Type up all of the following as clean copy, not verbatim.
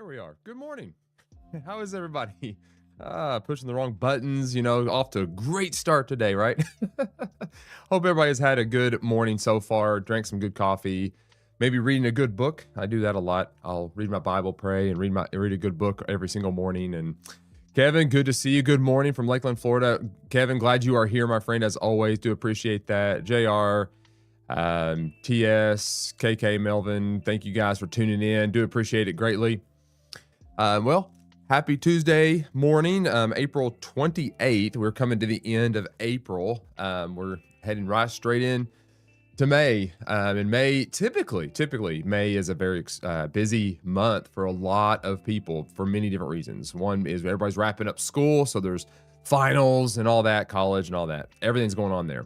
we are. Good morning. How is everybody? Pushing the wrong buttons, off to a great start today, right? Hope everybody's had a good morning so far, drank some good coffee, maybe reading a good book. I do that a lot. I'll read my Bible, pray, and read a good book every single morning. And Kevin, good to see you. Good morning from Lakeland, Florida. Kevin, glad you are here, my friend, as always. Do appreciate that. JR, TS, KK, Melvin, thank you guys for tuning in. Do appreciate it greatly. Well, happy Tuesday morning, April 28th. We're coming to the end of April. We're heading right straight in to May. In May, typically, May is a very busy month for a lot of people for many different reasons. One is everybody's wrapping up school, so there's finals and all that, college and all that. Everything's going on there.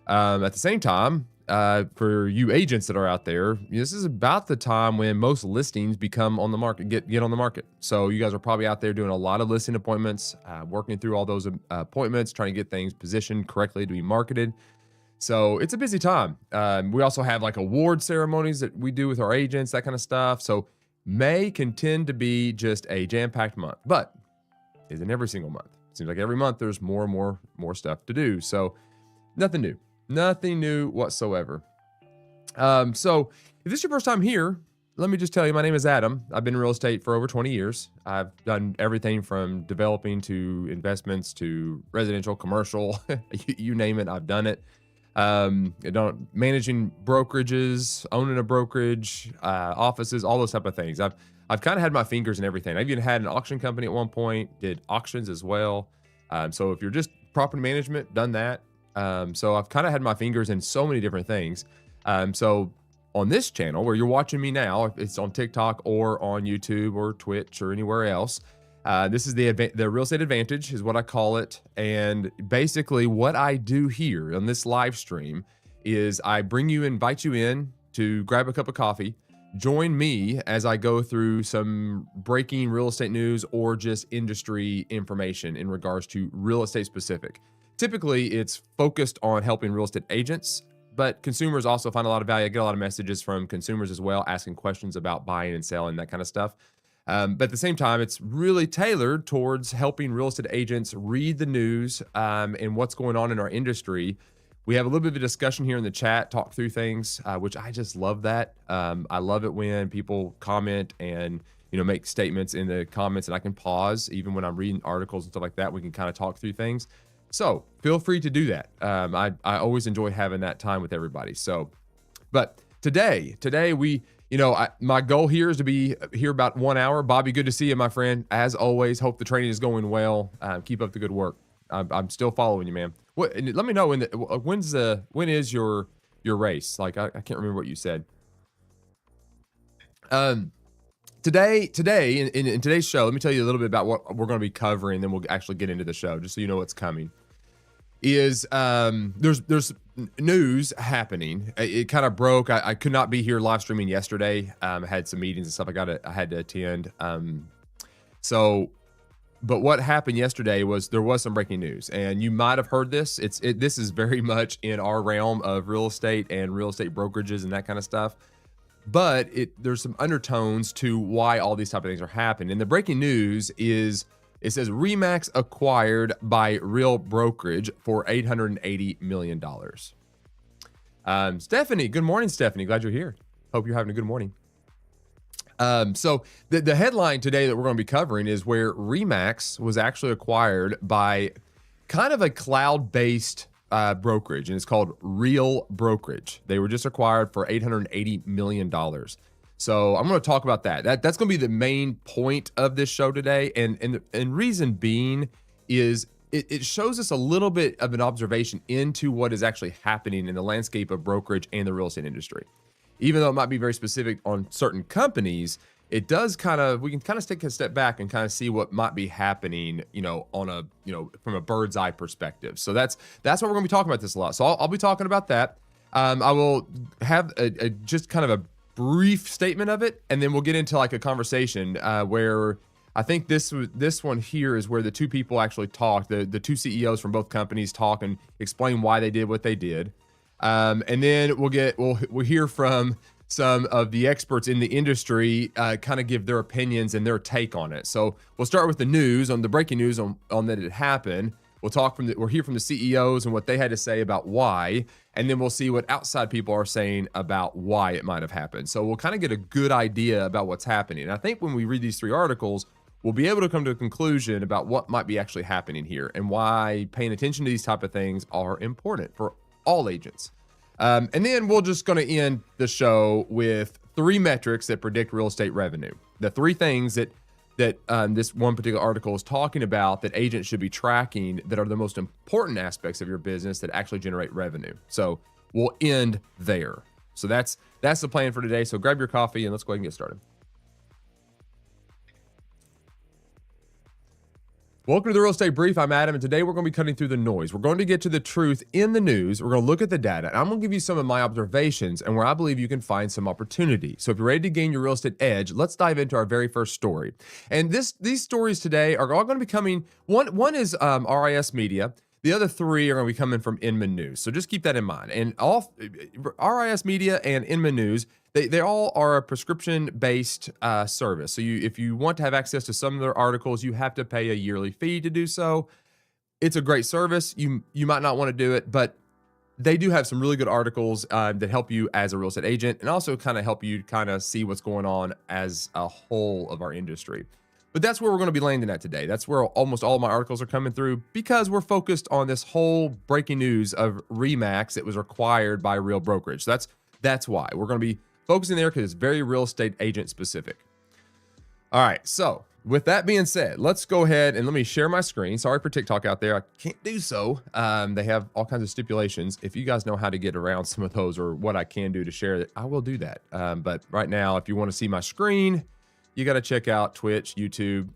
At the same time, for you agents that are out there, this is about the time when most listings become on the market, get on the market. So you guys are probably out there doing a lot of listing appointments, working through all those appointments, trying to get things positioned correctly to be marketed. So it's a busy time. We also have like award ceremonies that we do with our agents, that kind of stuff. So May can tend to be just a jam-packed month, but isn't every single month. It seems like every month there's more and more stuff to do. So nothing new whatsoever. So if this is your first time here, let me just tell you, my name is Adam. I've been in real estate for over 20 years. I've done everything from developing to investments to residential, commercial, you name it, I've done it. Managing brokerages, owning a brokerage, offices, all those type of things. I've kind of had my fingers in everything. I've even had an auction company at one point, did auctions as well. So if you're just property management, done that. So I've kind of had my fingers in so many different things. So on this channel where you're watching me now, if it's on TikTok or on YouTube or Twitch or anywhere else, this is the Real Estate Advantage is what I call it. And basically what I do here on this live stream is I invite you in to grab a cup of coffee, join me as I go through some breaking real estate news or just industry information in regards to real estate specific. Typically, it's focused on helping real estate agents, but consumers also find a lot of value. I get a lot of messages from consumers as well, asking questions about buying and selling, that kind of stuff. But at the same time, it's really tailored towards helping real estate agents read the news and what's going on in our industry. We have a little bit of a discussion here in the chat, talk through things, which I just love that. I love it when people comment and make statements in the comments, and I can pause even when I'm reading articles and stuff like that. We can kind of talk through things. So feel free to do that. I always enjoy having that time with everybody. So, but today we, my goal here is to be here about 1 hour. Bobby, good to see you, my friend. As always, hope the training is going well. Keep up the good work. I'm still following you, man. Let me know when is your race? Like I can't remember what you said. Today in today's show, let me tell you a little bit about what we're going to be covering, then we'll actually get into the show, just so you know what's coming. There's news happening. It kind of broke. I could not be here live streaming yesterday. I had some meetings and stuff I had to attend. But what happened yesterday was there was some breaking news, and you might have heard this. This is very much in our realm of real estate and real estate brokerages and that kind of stuff. But there's some undertones to why all these type of things are happening. And the breaking news is, it says RE/MAX acquired by Real Brokerage for $880 million. Stephanie, good morning, Stephanie. Glad you're here. Hope you're having a good morning. So the headline today that we're going to be covering is where RE/MAX was actually acquired by kind of a cloud-based brokerage, and it's called Real Brokerage. They were just acquired for $880 million. So I'm going to talk about that. That's going to be the main point of this show today. And reason being is it shows us a little bit of an observation into what is actually happening in the landscape of brokerage and the real estate industry. Even though it might be very specific on certain companies, it does we can kind of take a step back and kind of see what might be happening, from a bird's eye perspective. So that's what we're going to be talking about this a lot. So I'll be talking about that. I will have just kind of a brief statement of it, and then we'll get into like a conversation where I think this one here is where the two people actually talk. The two CEOs from both companies talk and explain why they did what they did. And then we'll hear from some of the experts in the industry kind of give their opinions and their take on it. So we'll start with the news, on the breaking news on that it happened. We'll hear from the CEOs and what they had to say about why, and then we'll see what outside people are saying about why it might have happened. So we'll kind of get a good idea about what's happening. And I think when we read these 3 articles, we'll be able to come to a conclusion about what might be actually happening here and why paying attention to these type of things are important for all agents. And then we're just going to end the show with 3 metrics that predict real estate revenue. The 3 things that this one particular article is talking about that agents should be tracking that are the most important aspects of your business that actually generate revenue. So we'll end there. So that's the plan for today. So grab your coffee and let's go ahead and get started. Welcome to the Real Estate Brief. I'm Adam, and today we're going to be cutting through the noise. We're going to get to the truth in the news. We're going to look at the data, and I'm going to give you some of my observations and where I believe you can find some opportunity. So if you're ready to gain your real estate edge, let's dive into our very first story. And these stories today are all going to be coming. One is RIS Media. The other 3 are going to be coming from Inman News. So just keep that in mind. And all RIS Media and Inman News, they all are a prescription-based service. So if you want to have access to some of their articles, you have to pay a yearly fee to do so. It's a great service. You might not want to do it, but they do have some really good articles that help you as a real estate agent and also kind of help you kind of see what's going on as a whole of our industry. But that's where we're going to be landing at today. That's where almost all of my articles are coming through because we're focused on this whole breaking news of RE/MAX that was acquired by Real Brokerage. That's why we're going to be focusing there, because it's very real estate agent specific. All right, so with that being said, let's go ahead and let me share my screen. Sorry for TikTok out there. I can't do so. They have all kinds of stipulations. If you guys know how to get around some of those or what I can do to share it, I will do that. But right now, if you want to see my screen, you got to check out Twitch, YouTube,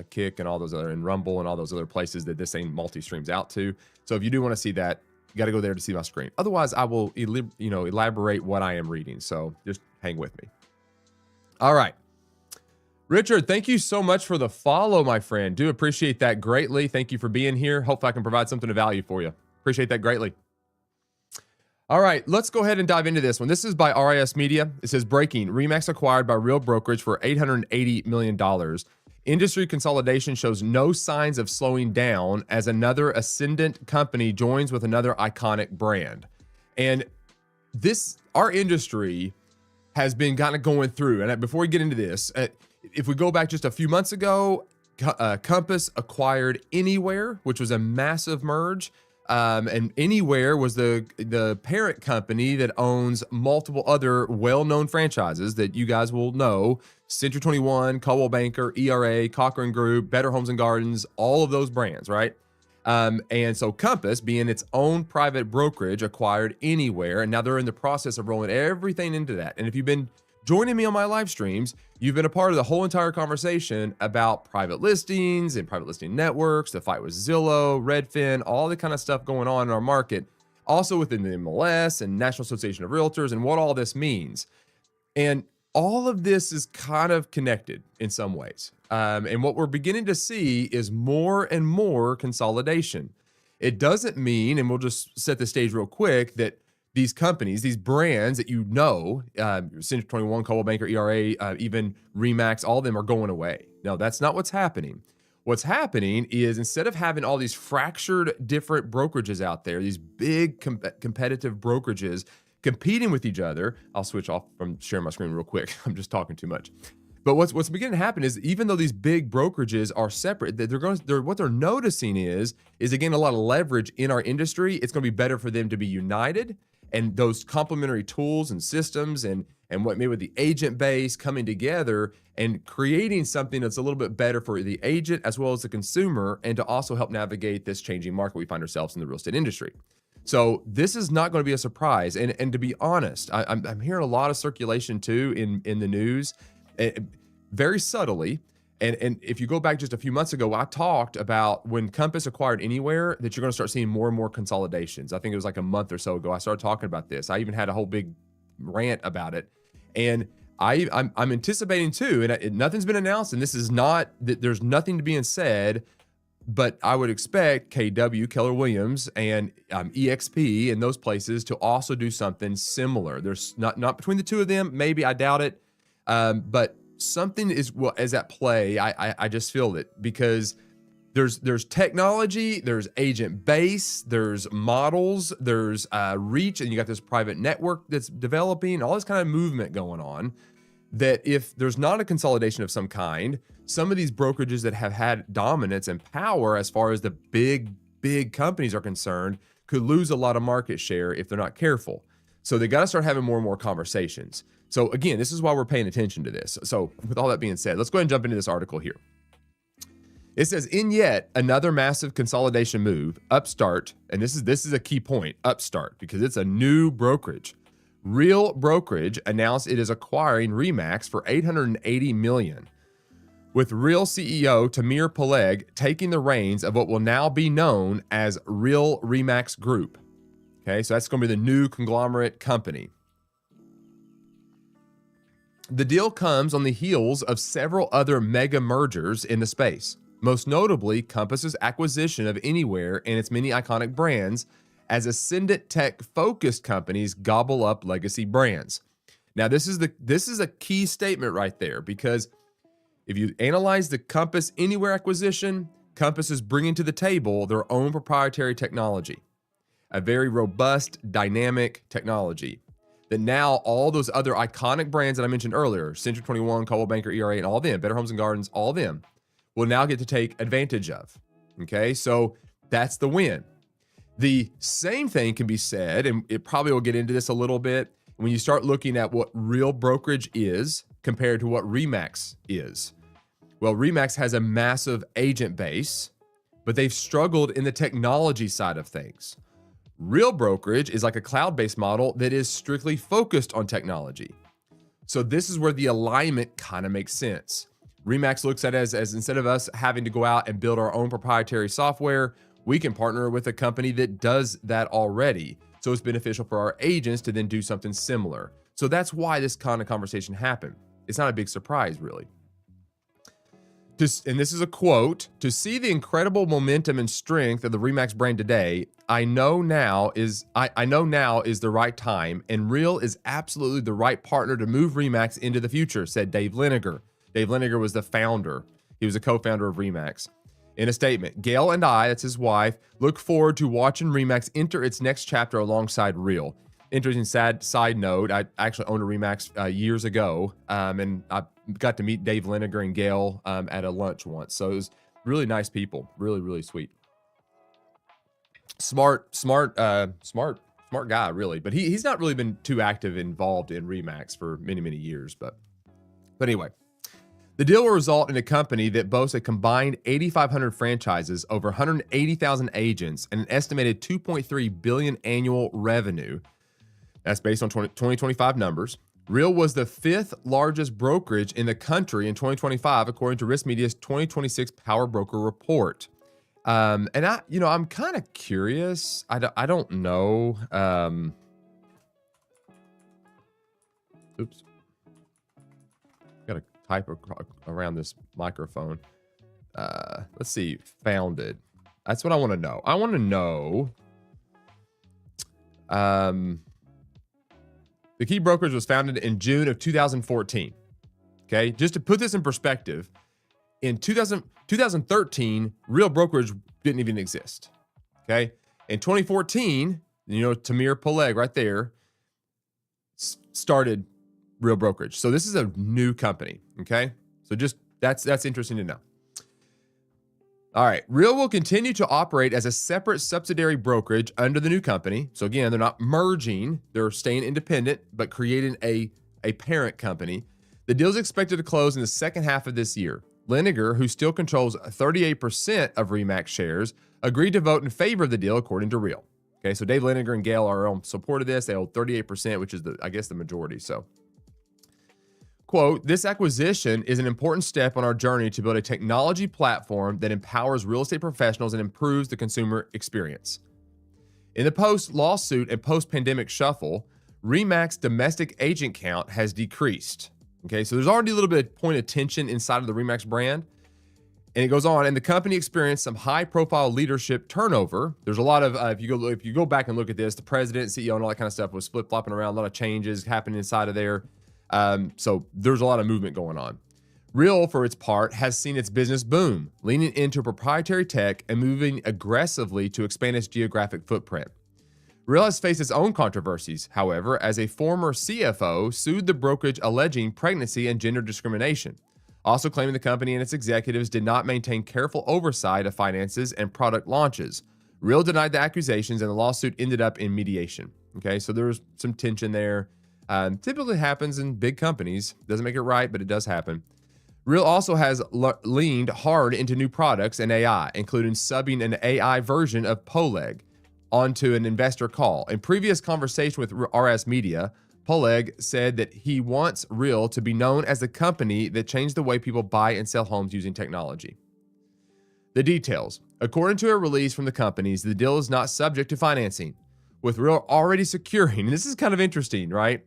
Kick, and all those other, and Rumble, and all those other places that this thing multi-streams out to. So if you do want to see that, you got to go there to see my screen. Otherwise, I will elaborate what I am reading. So just hang with me. All right. Richard, thank you so much for the follow, my friend. Do appreciate that greatly. Thank you for being here. Hopefully I can provide something of value for you. Appreciate that greatly. All right, let's go ahead and dive into this one. This is by RIS Media. It says, breaking, RE/MAX acquired by Real Brokerage for $880 million. Industry consolidation shows no signs of slowing down as another ascendant company joins with another iconic brand. And our industry has been kind of going through, and before we get into this, if we go back just a few months ago, Compass acquired Anywhere, which was a massive merge. And Anywhere was the parent company that owns multiple other well-known franchises that you guys will know: Century 21, Coldwell Banker, ERA, Cochran Group, Better Homes and Gardens, all of those brands, right? And so Compass, being its own private brokerage, acquired Anywhere, and now they're in the process of rolling everything into that. And if you've been joining me on my live streams, you've been a part of the whole entire conversation about private listings and private listing networks, the fight with Zillow, Redfin, all the kind of stuff going on in our market, also within the MLS and National Association of Realtors, and what all this means. And all of this is kind of connected in some ways. And what we're beginning to see is more and more consolidation. It doesn't mean, and we'll just set the stage real quick, that these companies, these brands that you know, Century 21, Coldwell Banker, ERA, even RE/MAX, all of them are going away. No, that's not what's happening. What's happening is, instead of having all these fractured different brokerages out there, these big competitive brokerages competing with each other, I'll switch off from sharing my screen real quick. I'm just talking too much. But what's beginning to happen is, even though these big brokerages are separate, what they're noticing is again, a lot of leverage in our industry. It's going to be better for them to be united. And those complementary tools and systems and what maybe with the agent base coming together and creating something that's a little bit better for the agent as well as the consumer, and to also help navigate this changing market we find ourselves in the real estate industry. So this is not going to be a surprise. And to be honest, I'm hearing a lot of circulation too in the news, very subtly. And if you go back just a few months ago, I talked about when Compass acquired Anywhere that you're going to start seeing more and more consolidations. I think it was like a month or so ago I started talking about this. I even had a whole big rant about it. And I'm anticipating too, and nothing's been announced, and this is not, there's nothing to being said But I would expect KW, Keller Williams, and EXP and those places to also do something similar. There's not between the two of them. Maybe, I doubt it. But something is at play. I just feel it, because there's technology, there's agent base, there's models, there's reach, and you got this private network that's developing, all this kind of movement going on, that if there's not a consolidation of some kind, some of these brokerages that have had dominance and power as far as the big companies are concerned could lose a lot of market share if they're not careful. So they got to start having more and more conversations. So again, this is why we're paying attention to this. So with all that being said, let's go ahead and jump into this article here. It says, in yet another massive consolidation move, Upstart, and this is a key point, Upstart, because it's a new brokerage. Real Brokerage announced it is acquiring RE/MAX for $880 million, with Real CEO Tamir Peleg taking the reins of what will now be known as Real RE/MAX Group. Okay, so that's going to be the new conglomerate company. The deal comes on the heels of several other mega mergers in the space, most notably Compass's acquisition of Anywhere and its many iconic brands, as Ascendant Tech-focused companies gobble up legacy brands. Now, this is a key statement right there, because if you analyze the Compass Anywhere acquisition, Compass is bringing to the table their own proprietary technology, a very robust, dynamic technology that now all those other iconic brands that I mentioned earlier, Century 21, Coldwell Banker, ERA, and all them, Better Homes and Gardens, all of them, will now get to take advantage of. Okay, so that's the win. The same thing can be said, and it probably will get into this a little bit, when you start looking at what Real Brokerage is compared to what RE/MAX is. Well, RE/MAX has a massive agent base, but they've struggled in the technology side of things. Real Brokerage is like a cloud-based model that is strictly focused on technology. So this is where the alignment kind of makes sense. RE/MAX looks at it as instead of us having to go out and build our own proprietary software, we can partner with a company that does that already. So it's beneficial for our agents to then do something similar. So that's why this kind of conversation happened. It's not a big surprise, really. And this is a quote, "To see the incredible momentum and strength of the RE/MAX brand today, I know now is the right time, and Real is absolutely the right partner to move RE/MAX into the future," said Dave Liniger. Dave Liniger was the founder. He was a co-founder of RE/MAX. In a statement, "Gail and I," that's his wife, "look forward to watching RE/MAX enter its next chapter alongside Real." Interesting side note, I actually owned a RE/MAX years ago, and I got to meet Dave Liniger and Gail at a lunch once. So it was really nice people, really, really sweet. Smart guy, really. But he's not really been too active involved in RE/MAX for many, many years. But anyway. The deal will result in a company that boasts a combined 8,500 franchises, over 180,000 agents, and an estimated $2.3 billion annual revenue. That's based on 2025 numbers. Real was the 5th largest brokerage in the country in 2025, according to Risk Media's 2026 Power Broker Report. And I'm kind of curious. I don't know. Oops. Got to type around this microphone. Let's see. Founded. That's what I want to know. I want to know. The Key Brokerage was founded in June of 2014. Okay, just to put this in perspective, in 2013, Real Brokerage didn't even exist. Okay, in 2014, Tamir Peleg right there started Real Brokerage. So this is a new company. Okay, so just that's interesting to know. All right, Real will continue to operate as a separate subsidiary brokerage under the new company. So again, they're not merging, they're staying independent, but creating a parent company. The deal is expected to close in the second half of this year. Liniger, who still controls 38% of RE/MAX shares, agreed to vote in favor of the deal, according to Real. Okay, so Dave Liniger and Gail are on support of this. They hold 38%, which is the majority. So, quote, "This acquisition is an important step on our journey to build a technology platform that empowers real estate professionals and improves the consumer experience. In the post-lawsuit and post-pandemic shuffle, RE/MAX domestic agent count has decreased." Okay, so there's already a little bit of point of tension inside of the RE/MAX brand. And it goes on, and the company experienced some high-profile leadership turnover. There's a lot of, if you go back and look at this, the president, CEO, and all that kind of stuff was flip-flopping around. A lot of changes happening inside of there. So there's a lot of movement going on. Real, for its part, has seen its business boom, leaning into proprietary tech and moving aggressively to expand its geographic footprint. Real has faced its own controversies, however, as a former CFO sued the brokerage alleging pregnancy and gender discrimination, also claiming the company and its executives did not maintain careful oversight of finances and product launches. Real denied the accusations, and the lawsuit ended up in mediation. Okay, so there was some tension there. Typically happens in big companies. Doesn't make it right, but it does happen. Real also has leaned hard into new products and AI, including subbing an AI version of Poleg onto an investor call. In previous conversation with RS Media, Poleg said that he wants Real to be known as the company that changed the way people buy and sell homes using technology. The details. According to a release from the companies, the deal is not subject to financing, with Real already securing, and this is kind of interesting, right?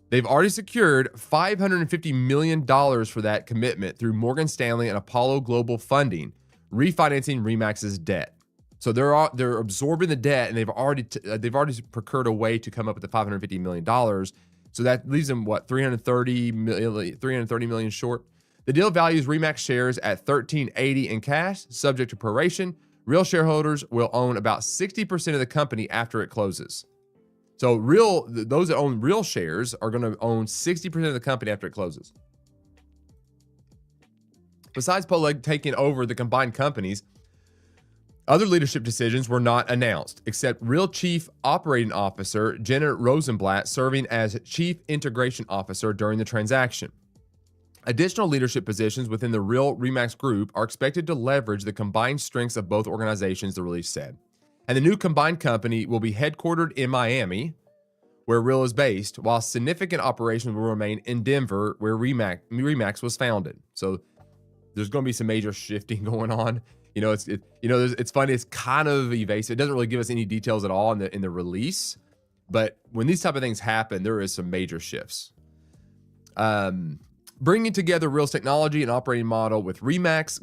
They've already secured $550 million for that commitment through Morgan Stanley and Apollo Global Funding, refinancing RE/MAX's debt. So they're absorbing the debt, and they've already procured a way to come up with the $550 million. So that leaves them, what, $330 million short. The deal values RE/MAX shares at $13.80 in cash, subject to proration. Real shareholders will own about 60% of the company after it closes. So those that own Real shares are going to own 60% of the company after it closes. Besides Poleg taking over the combined companies, other leadership decisions were not announced, except Real Chief Operating Officer Jenna Rosenblatt serving as Chief Integration Officer during the transaction. Additional leadership positions within the Real RE/MAX group are expected to leverage the combined strengths of both organizations, the release said. And the new combined company will be headquartered in Miami, where Real is based, while significant operations will remain in Denver, where RE/MAX was founded. So there's going to be some major shifting going on. It's funny. It's kind of evasive. It doesn't really give us any details at all in the release. But when these type of things happen, there is some major shifts. Bringing together Real's technology and operating model with RE/MAX's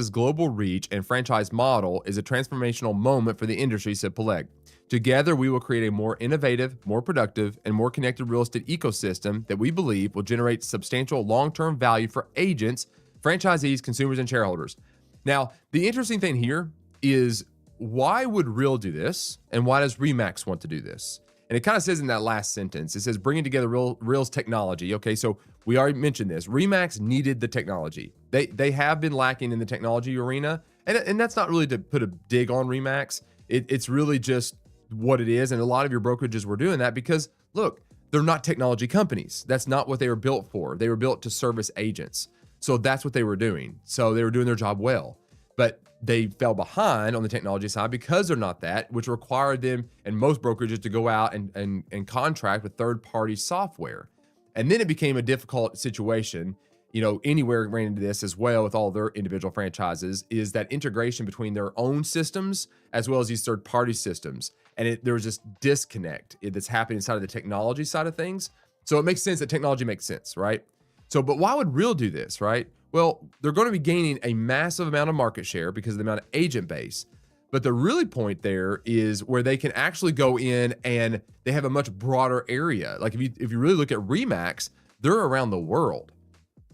global reach and franchise model is a transformational moment for the industry, said Poleg. Together, we will create a more innovative, more productive, and more connected real estate ecosystem that we believe will generate substantial long-term value for agents, franchisees, consumers, and shareholders. Now, the interesting thing here is, why would Real do this, and why does RE/MAX want to do this? And it kind of says in that last sentence, it says bringing together Real's technology. Okay, so we already mentioned this. RE/MAX needed the technology. They have been lacking in the technology arena, and that's not really to put a dig on RE/MAX. It's really just what it is, and a lot of your brokerages were doing that because, look, they're not technology companies. That's not what they were built for. They were built to service agents. So that's what they were doing. So they were doing their job well. But they fell behind on the technology side because they're not that, which required them and most brokerages to go out and contract with third-party software. And then it became a difficult situation. Anywhere ran into this as well with all their individual franchises, is that integration between their own systems as well as these third-party systems. And there's this disconnect that's happening inside of the technology side of things. So it makes sense that technology makes sense, right? But why would Real do this, right? Well, they're going to be gaining a massive amount of market share because of the amount of agent base. But the really point there is where they can actually go in and they have a much broader area. Like if you really look at RE/MAX, they're around the world.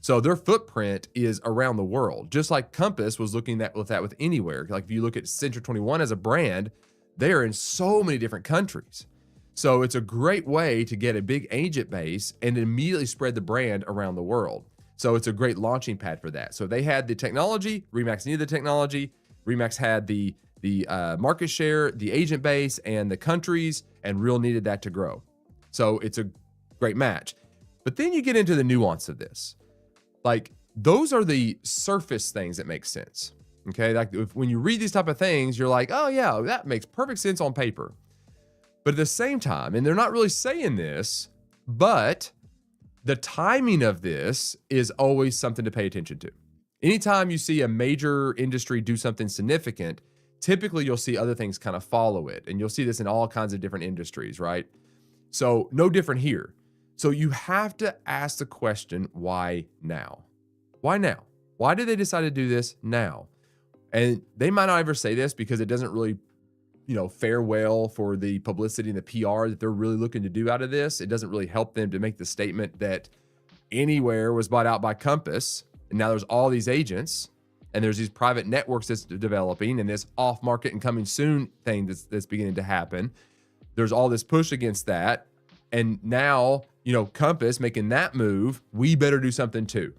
So their footprint is around the world, just like Compass was looking at with Anywhere. Like if you look at Century 21 as a brand, they're in so many different countries. So it's a great way to get a big agent base and immediately spread the brand around the world. So it's a great launching pad for that. So they had the technology, RE/MAX needed the technology, RE/MAX had the market share, the agent base, and the countries, and Real needed that to grow. So it's a great match. But then you get into the nuance of this. Like, those are the surface things that make sense. Okay, like when you read these type of things, you're like, oh yeah, that makes perfect sense on paper. But at the same time, and they're not really saying this, but the timing of this is always something to pay attention to. Anytime you see a major industry do something significant, typically you'll see other things kind of follow it. And you'll see this in all kinds of different industries, right? So no different here. So you have to ask the question, why now? Why now? Why did they decide to do this now? And they might not ever say this because it doesn't really, fare well for the publicity and the PR that they're really looking to do out of this. It doesn't really help them to make the statement that Anywhere was bought out by Compass, and now there's all these agents, and there's these private networks that's developing, and this off-market and coming soon thing that's beginning to happen. There's all this push against that, and now, Compass making that move, we better do something too,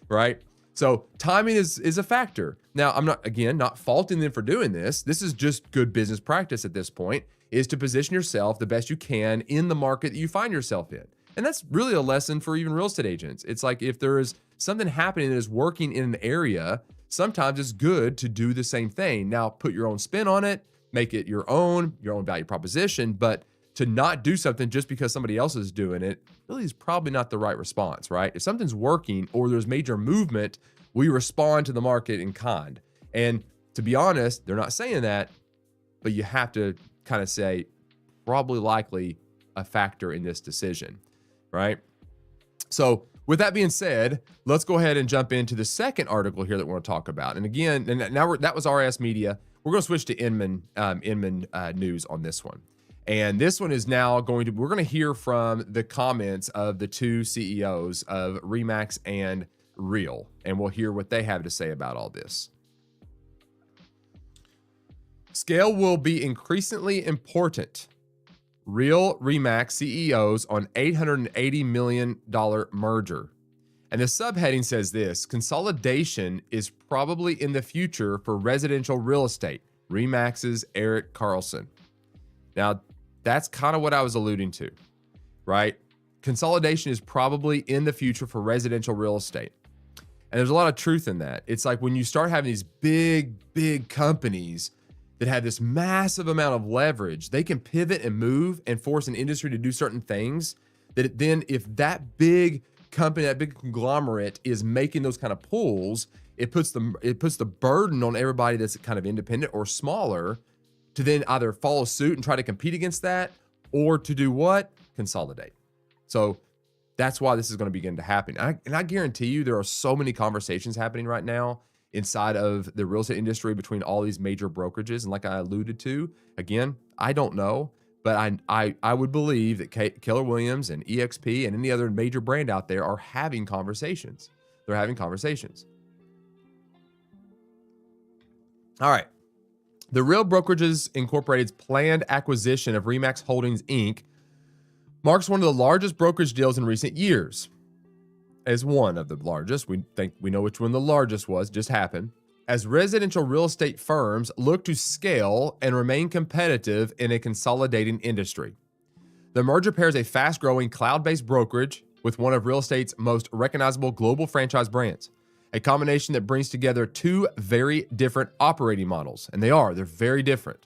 right? So timing is a factor. Now, I'm not faulting them for doing this. This is just good business practice at this point, is to position yourself the best you can in the market that you find yourself in. And that's really a lesson for even real estate agents. It's like if there is something happening that is working in an area, sometimes it's good to do the same thing. Now, put your own spin on it, make it your own value proposition, but to not do something just because somebody else is doing it really is probably not the right response, right? If something's working or there's major movement, we respond to the market in kind. And to be honest, they're not saying that, but you have to kind of say probably likely a factor in this decision, right? So with that being said, let's go ahead and jump into the second article here that we want to talk about. And again, that was RS Media. We're going to switch to Inman News on this one. And this one is now we're going to hear from the comments of the two CEOs of RE/MAX and Real, and we'll hear what they have to say about all this. Scale will be increasingly important. Real RE/MAX CEOs on $880 million merger. And the subheading says this: consolidation is probably in the future for residential real estate. RE/MAX's Erik Karlsson. Now, that's kind of what I was alluding to, right? Consolidation is probably in the future for residential real estate. And there's a lot of truth in that. It's like when you start having these big companies that have this massive amount of leverage, they can pivot and move and force an industry to do certain things that then if that big company, that big conglomerate is making those kind of pulls, it puts the burden on everybody that's kind of independent or smaller to then either follow suit and try to compete against that, or to do what? Consolidate. So that's why this is going to begin to happen. And I guarantee you there are so many conversations happening right now inside of the real estate industry between all these major brokerages. And like I alluded to, again, I don't know, but I would believe that Keller Williams and EXP and any other major brand out there are having conversations. They're having conversations. All right. The Real Brokerages Incorporated's planned acquisition of RE/MAX Holdings, Inc. marks one of the largest brokerage deals in recent years. As one of the largest, we think we know which one the largest was, just happened, as residential real estate firms look to scale and remain competitive in a consolidating industry. The merger pairs a fast-growing cloud-based brokerage with one of real estate's most recognizable global franchise brands. A combination that brings together two very different operating models, and they're very different.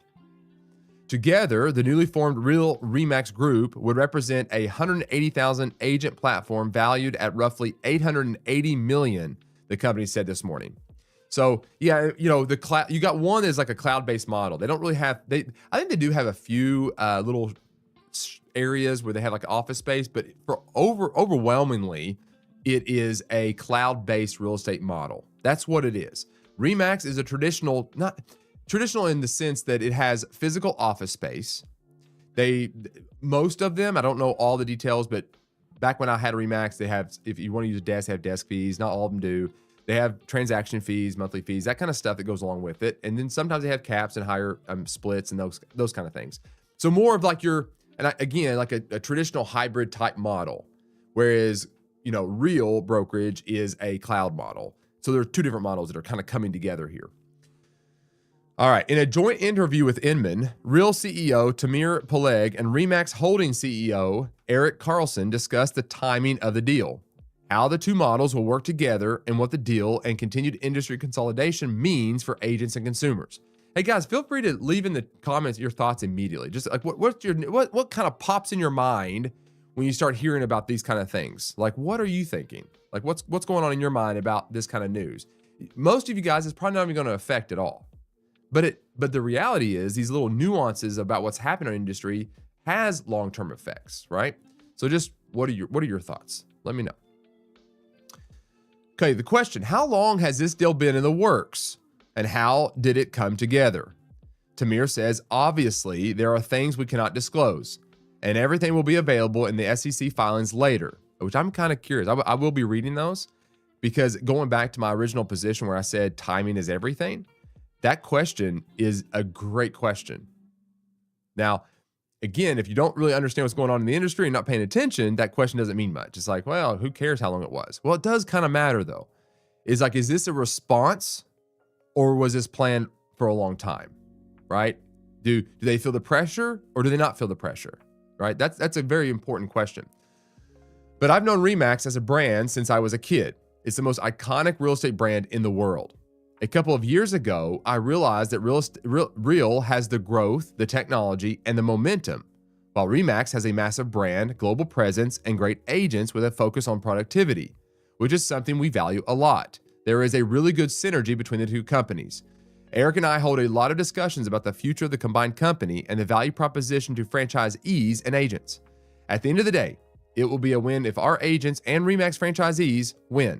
Together, the newly formed Real RE/MAX Group would represent a 180,000 agent platform valued at roughly $880 million, the company said this morning. So yeah, the cloud, you got one that's like a cloud-based model. They don't really have, I think they do have a few little areas where they have like office space, but for overwhelmingly, it is a cloud-based real estate model. That's what it is. RE/MAX is a not traditional in the sense that it has physical office space. Most of them, I don't know all the details, but back when I had a RE/MAX, they have, if you want to use a desk, they have desk fees. Not all of them do. They have transaction fees, monthly fees, that kind of stuff that goes along with it. And then sometimes they have caps and higher splits and those kind of things. So more of like like a traditional hybrid type model, whereas Real Brokerage is a cloud model. So there are two different models that are kind of coming together here. All right. In a joint interview with Inman, Real CEO Tamir Peleg and RE/MAX Holdings CEO Erik Karlsson discussed the timing of the deal, how the two models will work together, and what the deal and continued industry consolidation means for agents and consumers. Hey guys, feel free to leave in the comments your thoughts immediately. Just like what kind of pops in your mind when you start hearing about these kind of things? Like, what are you thinking? Like, what's going on in your mind about this kind of news? Most of you guys, it's probably not even going to affect at all. But the reality is these little nuances about what's happening in our industry has long-term effects, right? So just what are your thoughts? Let me know. Okay, the question, how long has this deal been in the works and how did it come together? Tamir says, obviously, there are things we cannot disclose and everything will be available in the SEC filings later, which I'm kind of curious. I will be reading those because going back to my original position where I said timing is everything, that question is a great question. Now, again, if you don't really understand what's going on in the industry and not paying attention, that question doesn't mean much. It's like, well, who cares how long it was? Well, it does kind of matter though. Is this a response or was this planned for a long time, right? Do they feel the pressure or do they not feel the pressure, right? That's a very important question. But I've known RE/MAX as a brand since I was a kid. It's the most iconic real estate brand in the world. A couple of years ago, I realized that Real has the growth, the technology, and the momentum, while RE/MAX has a massive brand, global presence, and great agents with a focus on productivity, which is something we value a lot. There is a really good synergy between the two companies. Eric and I hold a lot of discussions about the future of the combined company and the value proposition to franchisees and agents. At the end of the day, it will be a win if our agents and RE/MAX franchisees win.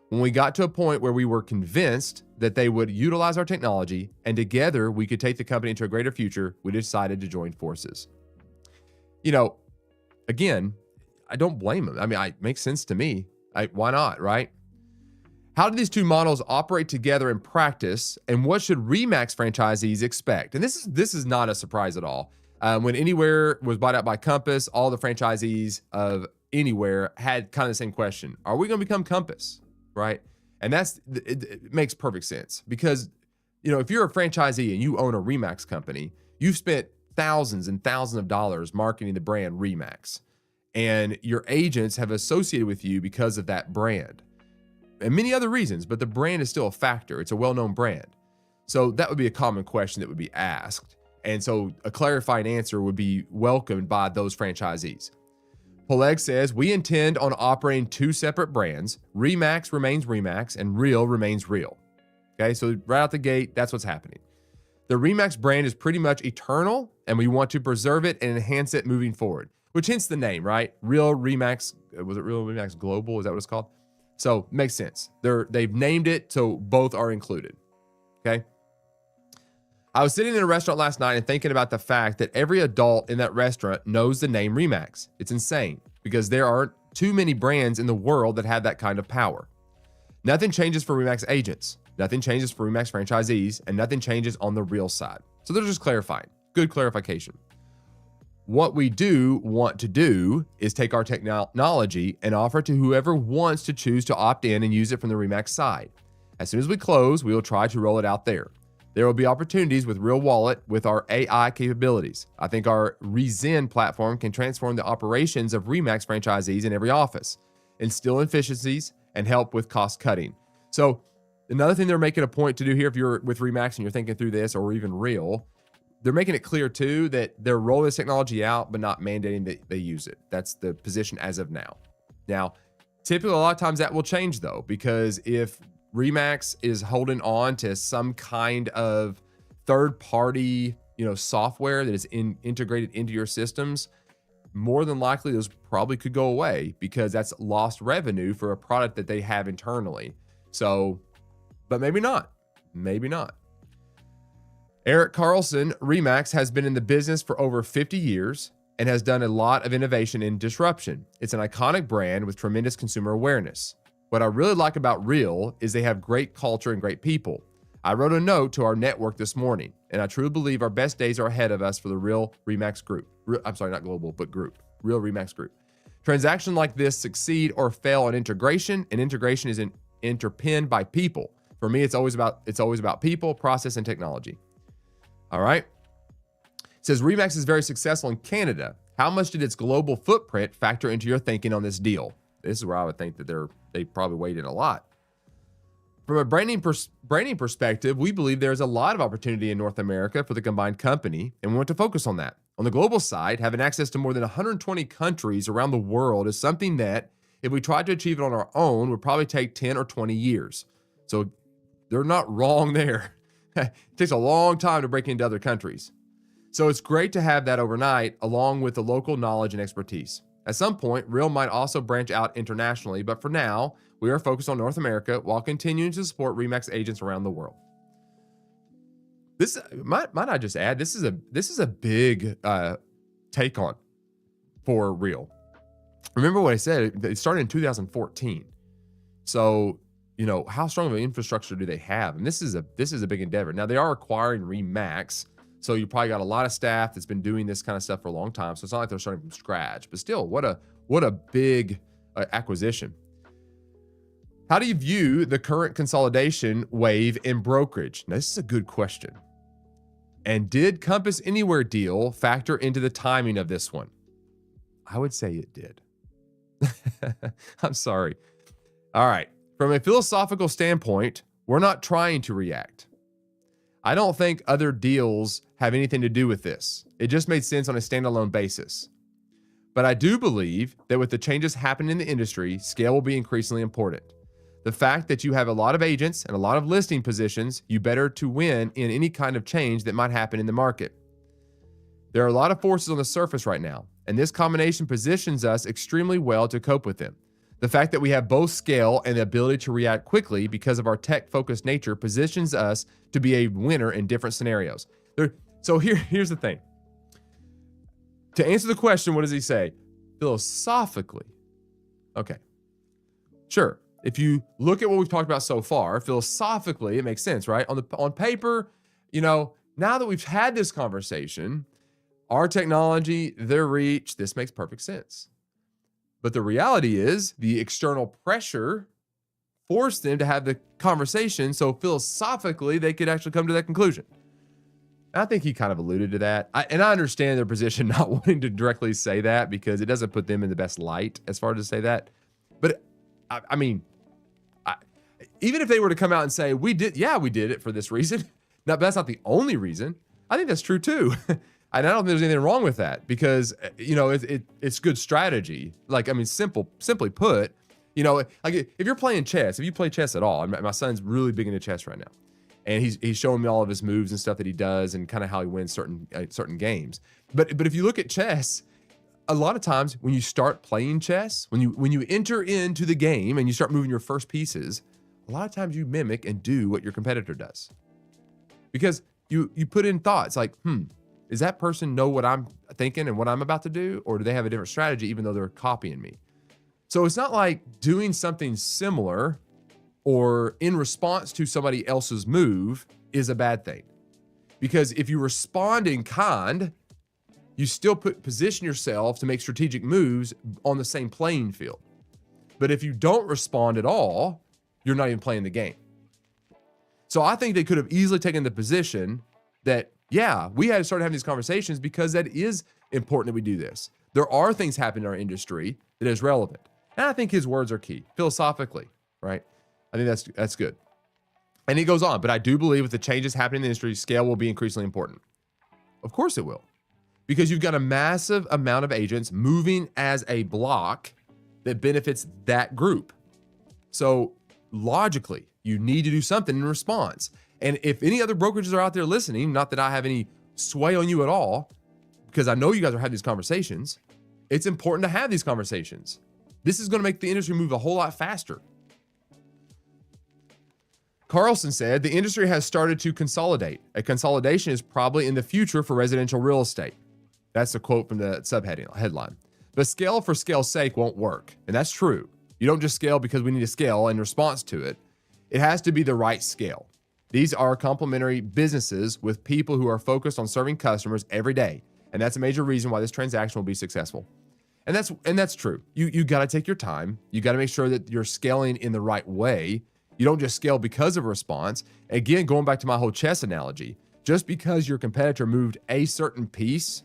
When we got to a point where we were convinced that they would utilize our technology and together we could take the company into a greater future, we decided to join forces. Again, I don't blame them. I mean, it makes sense to me. Why not, right? How do these two models operate together in practice, and what should RE/MAX franchisees expect? And this is not a surprise at all. When Anywhere was bought out by Compass, all the franchisees of Anywhere had kind of the same question. Are we going to become Compass? Right? And it makes perfect sense because, if you're a franchisee and you own a RE/MAX company, you've spent thousands and thousands of dollars marketing the brand RE/MAX, and your agents have associated with you because of that brand and many other reasons, but the brand is still a factor. It's a well-known brand. So that would be a common question that would be asked. And so a clarifying answer would be welcomed by those franchisees. Peleg says, we intend on operating two separate brands. RE/MAX remains RE/MAX and Real remains Real. Okay, so right out the gate, that's what's happening. The RE/MAX brand is pretty much eternal and we want to preserve it and enhance it moving forward, which hence the name, right? Real RE/MAX, was it Real RE/MAX Global? Is that what it's called? So makes sense. They've named it, so both are included, okay? I was sitting in a restaurant last night and thinking about the fact that every adult in that restaurant knows the name RE/MAX. It's insane because there aren't too many brands in the world that have that kind of power. Nothing changes for RE/MAX agents. Nothing changes for RE/MAX franchisees, and nothing changes on the Real side. So they're just clarifying. Good clarification. What we do want to do is take our technology and offer it to whoever wants to choose to opt in and use it from the RE/MAX side. As soon as we close, we will try to roll it out there. There will be opportunities with Real Wallet with our AI capabilities. I think our ReZen platform can transform the operations of RE/MAX franchisees in every office, instill efficiencies, and help with cost cutting. So another thing they're making a point to do here, if you're with RE/MAX and you're thinking through this, or even Real, they're making it clear too that they're rolling this technology out, but not mandating that they use it. That's the position as of now. Now, typically a lot of times that will change though, because if RE/MAX is holding on to some kind of third-party, software that is integrated into your systems, more than likely those probably could go away because that's lost revenue for a product that they have internally. So, but maybe not. Maybe not. Eric Carlson, RE/MAX has been in the business for over 50 years and has done a lot of innovation and disruption. It's an iconic brand with tremendous consumer awareness. What I really like about Real is they have great culture and great people. I wrote a note to our network this morning, and I truly believe our best days are ahead of us for the Real RE/MAX group. I'm sorry, not global, but group. Real RE/MAX group. Transactions like this succeed or fail on integration, and integration is underpinned by people. For me, it's always about people, process, and technology. All right. It says RE/MAX is very successful in Canada. How much did its global footprint factor into your thinking on this deal? This is where I would think that they probably weighed in a lot. From a branding perspective, we believe there's a lot of opportunity in North America for the combined company, and we want to focus on that. On the global side, having access to more than 120 countries around the world is something that, if we tried to achieve it on our own, would probably take 10 or 20 years. So they're not wrong there. It takes a long time to break into other countries. So it's great to have that overnight, along with the local knowledge and expertise. At some point, Real might also branch out internationally, but for now, we are focused on North America while continuing to support RE/MAX agents around the world. This might I just add, this is a big take on for Real. Remember what I said, it started in 2014. So, how strong of an infrastructure do they have? And this is a big endeavor. Now, they are acquiring RE/MAX, so you probably got a lot of staff that's been doing this kind of stuff for a long time. So it's not like they're starting from scratch, but still, what a big acquisition. How do you view the current consolidation wave in brokerage? Now, this is a good question. And did Compass Anywhere deal factor into the timing of this one? I would say it did. I'm sorry. All right. From a philosophical standpoint, we're not trying to react. I don't think other deals have anything to do with this. It just made sense on a standalone basis. But I do believe that with the changes happening in the industry, scale will be increasingly important. The fact that you have a lot of agents and a lot of listing positions, you better to win in any kind of change that might happen in the market. There are a lot of forces on the surface right now, and this combination positions us extremely well to cope with them. The fact that we have both scale and the ability to react quickly because of our tech-focused nature positions us to be a winner in different scenarios. So here's the thing. To answer the question, what does he say? Philosophically. Okay. Sure. If you look at what we've talked about so far, philosophically, it makes sense, right? On paper, now that we've had this conversation, our technology, their reach, this makes perfect sense. But the reality is the external pressure forced them to have the conversation. So philosophically, they could actually come to that conclusion. I think he kind of alluded to that. I understand their position not wanting to directly say that because it doesn't put them in the best light as far as to say that. But I mean, even if they were to come out and say, we did it for this reason. Now, but that's not the only reason. I think that's true too. And I don't think there's anything wrong with that because, it's good strategy. Simply put, like if you're playing chess, if you play chess at all, my son's really big into chess right now. And he's showing me all of his moves and stuff that he does and kind of how he wins certain games. But if you look at chess, a lot of times when you start playing chess, when you enter into the game and you start moving your first pieces, a lot of times you mimic and do what your competitor does. Because you put in thoughts like, does that person know what I'm thinking and what I'm about to do? Or do they have a different strategy even though they're copying me? So it's not like doing something similar or in response to somebody else's move is a bad thing. Because if you respond in kind, you still position yourself to make strategic moves on the same playing field. But if you don't respond at all, you're not even playing the game. So I think they could have easily taken the position that, we had to start having these conversations because that is important that we do this. There are things happening in our industry that is relevant. And I think his words are key, philosophically, right? I think that's good. And he goes on, but I do believe with the changes happening in the industry, scale will be increasingly important. Of course it will. Because you've got a massive amount of agents moving as a block that benefits that group. So logically, you need to do something in response. And if any other brokerages are out there listening, not that I have any sway on you at all, because I know you guys are having these conversations, it's important to have these conversations. This is going to make the industry move a whole lot faster. Carlson said, the industry has started to consolidate. A consolidation is probably in the future for residential real estate. That's a quote from the subheading headline. But scale for scale's sake won't work. And that's true. You don't just scale because we need to scale in response to it. It has to be the right scale. These are complementary businesses with people who are focused on serving customers every day. And that's a major reason why this transaction will be successful. And that's true. You got to take your time. You got to make sure that you're scaling in the right way. You don't just scale because of a response. Again, going back to my whole chess analogy, just because your competitor moved a certain piece,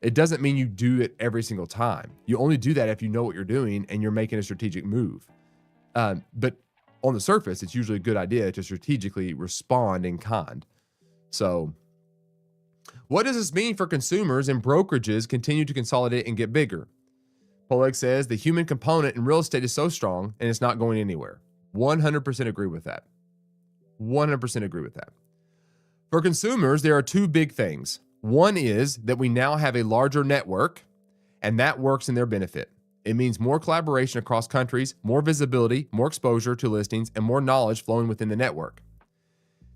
it doesn't mean you do it every single time. You only do that if you know what you're doing and you're making a strategic move. But on the surface, it's usually a good idea to strategically respond in kind. So what does this mean for consumers and brokerages continue to consolidate and get bigger? Poleg says the human component in real estate is so strong and it's not going anywhere. 100% agree with that. 100% agree with that. For consumers, there are two big things. One is that we now have a larger network and that works in their benefit. It means more collaboration across countries, more visibility, more exposure to listings, and more knowledge flowing within the network.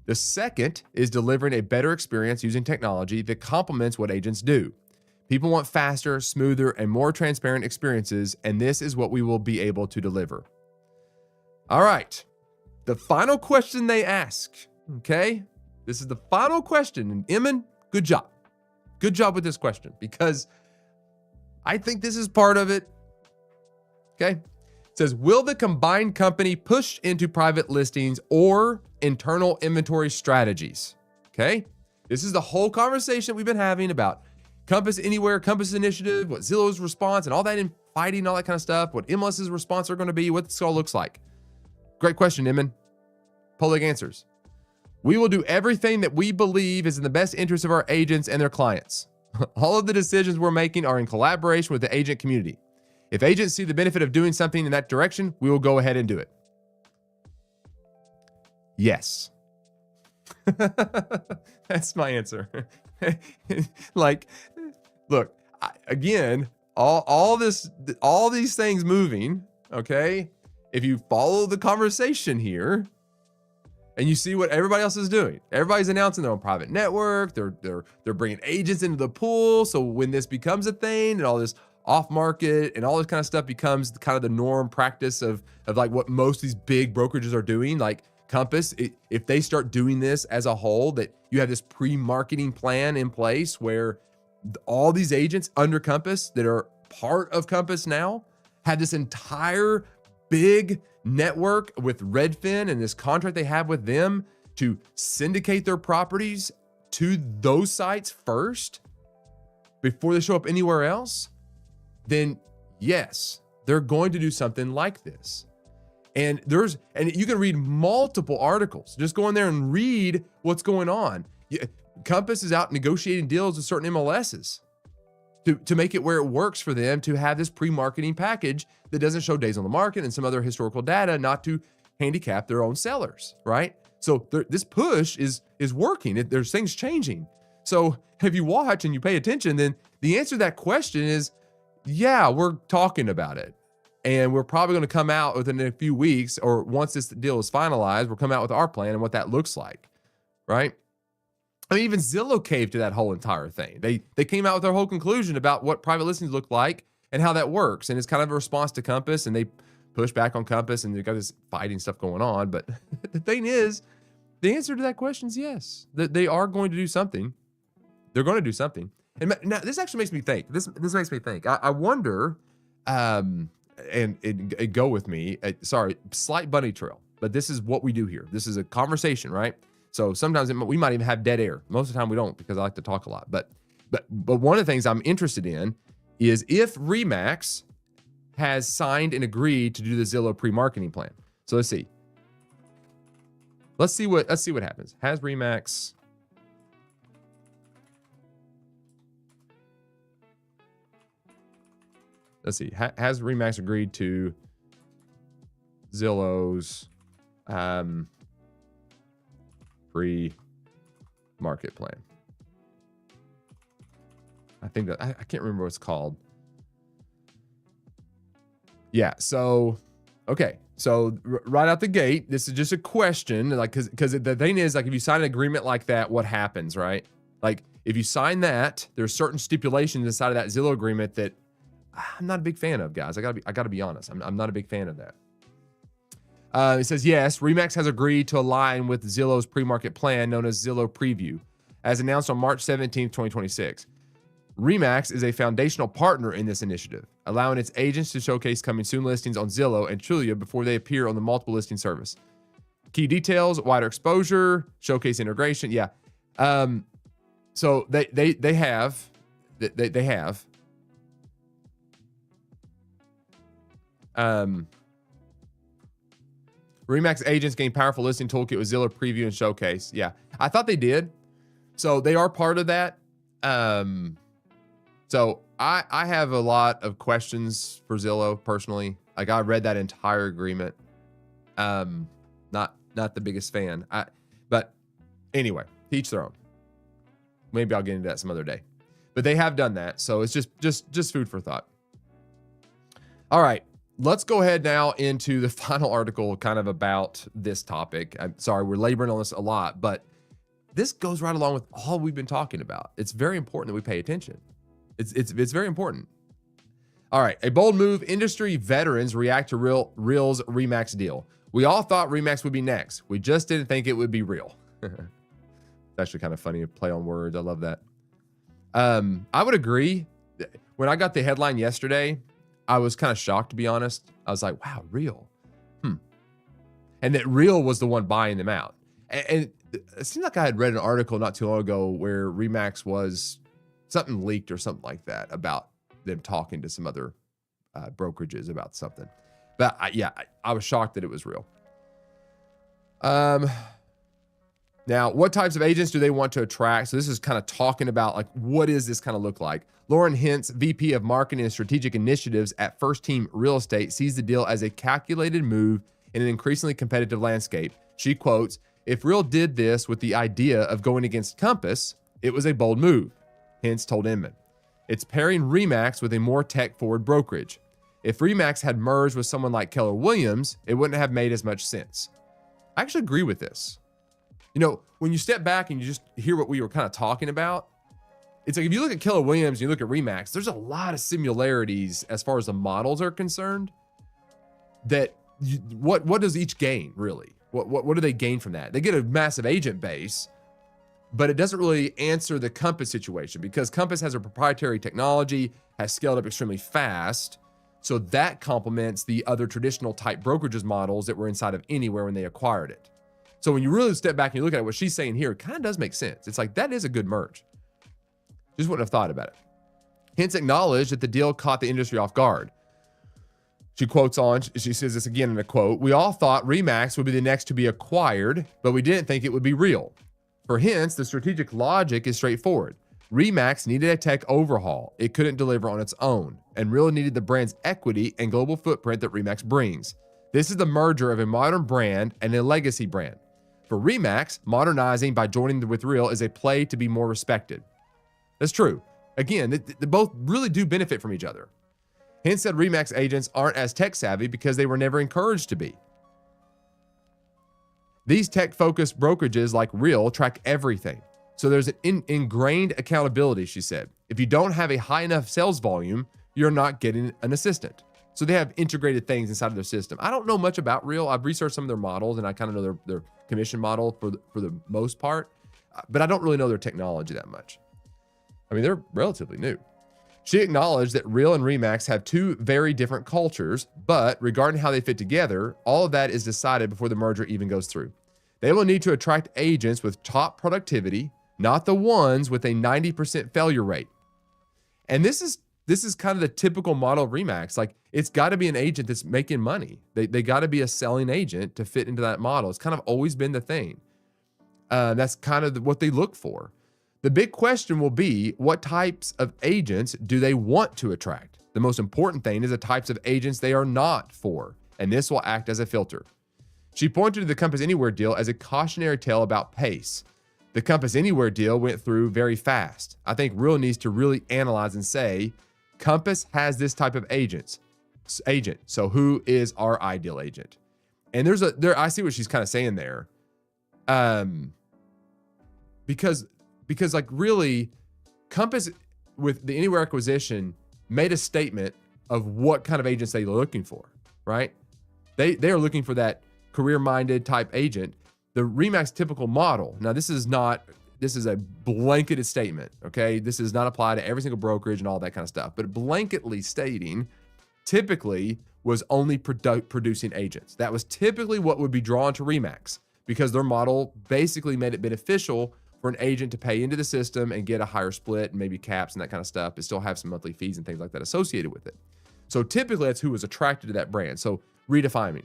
The second is delivering a better experience using technology that complements what agents do. People want faster, smoother, and more transparent experiences, and this is what we will be able to deliver. All right, the final question they ask, okay? This is the final question, and Emin, good job. Good job with this question, because I think this is part of it. Okay. It says, will the combined company push into private listings or internal inventory strategies? Okay. This is the whole conversation we've been having about Compass Anywhere, Compass Initiative, what Zillow's response and all that in fighting, all that kind of stuff, what MLS's response are going to be, what this all looks like. Great question, Emin. Public answers. We will do everything that we believe is in the best interest of our agents and their clients. All of the decisions we're making are in collaboration with the agent community. If agents see the benefit of doing something in that direction, we will go ahead and do it. Yes. That's my answer. Like, look, again, all these things moving, okay? If you follow the conversation here and you see what everybody else is doing, everybody's announcing their own private network. They're bringing agents into the pool. So when this becomes a thing and all this off market and all this kind of stuff becomes kind of the norm practice of like what most of these big brokerages are doing, like Compass, if they start doing this as a whole, that you have this pre-marketing plan in place where all these agents under Compass that are part of Compass now have this entire big network with Redfin and this contract they have with them to syndicate their properties to those sites first before they show up anywhere else, then yes, they're going to do something like this. And you can read multiple articles. Just go in there and read what's going on. Compass is out negotiating deals with certain MLSs to make it where it works for them to have this pre-marketing package that doesn't show days on the market and some other historical data, not to handicap their own sellers, right? So this push is working. There's things changing. So if you watch and you pay attention, then the answer to that question is, yeah, we're talking about it. And we're probably going to come out within a few weeks, or once this deal is finalized, we'll come out with our plan and what that looks like, right? I mean, even Zillow caved to that whole entire thing. They came out with their whole conclusion about what private listings look like and how that works. And it's kind of a response to Compass, and they push back on Compass, and they've got this fighting stuff going on. But the thing is, the answer to that question is yes. They are going to do something. They're going to do something. And now this actually makes me think. This makes me think. I wonder, and go with me. Sorry, slight bunny trail, but this is what we do here. This is a conversation, right? So sometimes we might even have dead air. Most of the time we don't, because I like to talk a lot. But one of the things I'm interested in is if Remax has signed and agreed to do the Zillow pre-marketing plan. So let's see. Let's see what happens. Has Remax has Remax agreed to Zillow's pre-market plan? I think that I can't remember what it's called. Yeah. So, okay. So right out the gate, this is just a question, like, because the thing is, like, if you sign an agreement like that, what happens, right? Like, if you sign that, there's certain stipulations inside of that Zillow agreement that I'm not a big fan of, guys. I gotta be honest. I'm not a big fan of that. It says, yes, Remax has agreed to align with Zillow's pre-market plan known as Zillow Preview, as announced on March 17th, 2026. Remax is a foundational partner in this initiative, allowing its agents to showcase coming soon listings on Zillow and Trulia before they appear on the multiple listing service. Key details, wider exposure, showcase integration. Yeah. So they have Remax agents gain powerful listing toolkit with Zillow Preview and Showcase. Yeah, I thought they did. So they are part of that. So I have a lot of questions for Zillow personally. Like, I read that entire agreement. Not the biggest fan. But anyway, teach their own. Maybe I'll get into that some other day. But they have done that, so it's just food for thought. All right, let's go ahead now into the final article kind of about this topic. I'm sorry, we're laboring on this a lot, but this goes right along with all we've been talking about. It's very important that we pay attention. It's very important. All right, a bold move. Industry veterans react to Real's Remax deal. We all thought Remax would be next. We just didn't think it would be real. It's actually kind of funny to play on words. I love that. I would agree. When I got the headline yesterday, I was kind of shocked, to be honest. I was like, wow, Real. And that Real was the one buying them out. And it seemed like I had read an article not too long ago where Remax was something leaked or something like that about them talking to some other brokerages about something. But I was shocked that it was real. Now, what types of agents do they want to attract? So this is kind of talking about like, what does this kind of look like? Lauren Hintz, VP of Marketing and Strategic Initiatives at First Team Real Estate, sees the deal as a calculated move in an increasingly competitive landscape. She quotes, "If Real did this with the idea of going against Compass, it was a bold move," Hintz told Inman. "It's pairing Remax with a more tech-forward brokerage. If Remax had merged with someone like Keller Williams, it wouldn't have made as much sense." I actually agree with this. You know, when you step back and you just hear what we were kind of talking about, it's like if you look at Keller Williams and you look at Remax, there's a lot of similarities as far as the models are concerned. That what does each gain really? What do they gain from that? They get a massive agent base, but it doesn't really answer the Compass situation because Compass has a proprietary technology, has scaled up extremely fast. So that complements the other traditional type brokerages models that were inside of Anywhere when they acquired it. So when you really step back and you look at it, what she's saying here, it kind of does make sense. It's like, that is a good merge. Just wouldn't have thought about it. Hintz acknowledged that the deal caught the industry off guard. She quotes on, she says this again in a quote, "We all thought Remax would be the next to be acquired, but we didn't think it would be Real." For Hintz, the strategic logic is straightforward. Remax needed a tech overhaul. It couldn't deliver on its own, and Real needed the brand's equity and global footprint that Remax brings. This is the merger of a modern brand and a legacy brand. For Remax, modernizing by joining with Real is a play to be more respected. That's true. Again, they both really do benefit from each other. Hintz said Remax agents aren't as tech savvy because they were never encouraged to be. These tech-focused brokerages like Real track everything. So there's an ingrained accountability, she said. If you don't have a high enough sales volume, you're not getting an assistant. So they have integrated things inside of their system. I don't know much about Real. I've researched some of their models and I kind of know their commission model for the most part, but I don't really know their technology that much. I mean, they're relatively new. She acknowledged that Real and Remax have two very different cultures, but regarding how they fit together, all of that is decided before the merger even goes through. They will need to attract agents with top productivity, not the ones with a 90% failure rate. And this is kind of the typical model of Remax. Like, it's got to be an agent that's making money. They got to be a selling agent to fit into that model. It's kind of always been the thing. That's kind of what they look for. The big question will be, what types of agents do they want to attract? The most important thing is the types of agents they are not for, and this will act as a filter. She pointed to the Compass Anywhere deal as a cautionary tale about pace. The Compass Anywhere deal went through very fast. I think Real needs to really analyze and say, Compass has this type of agent. So who is our ideal agent? And I see what she's kind of saying there. Because like really, Compass with the Anywhere acquisition made a statement of what kind of agents they're looking for, right? They are looking for that career-minded type agent. The Remax typical model. Now this is a blanketed statement, okay? This does not apply to every single brokerage and all that kind of stuff, but blanketly stating typically was only producing agents. That was typically what would be drawn to Remax because their model basically made it beneficial for an agent to pay into the system and get a higher split and maybe caps and that kind of stuff, but still have some monthly fees and things like that associated with it. So typically that's who was attracted to that brand. So redefining.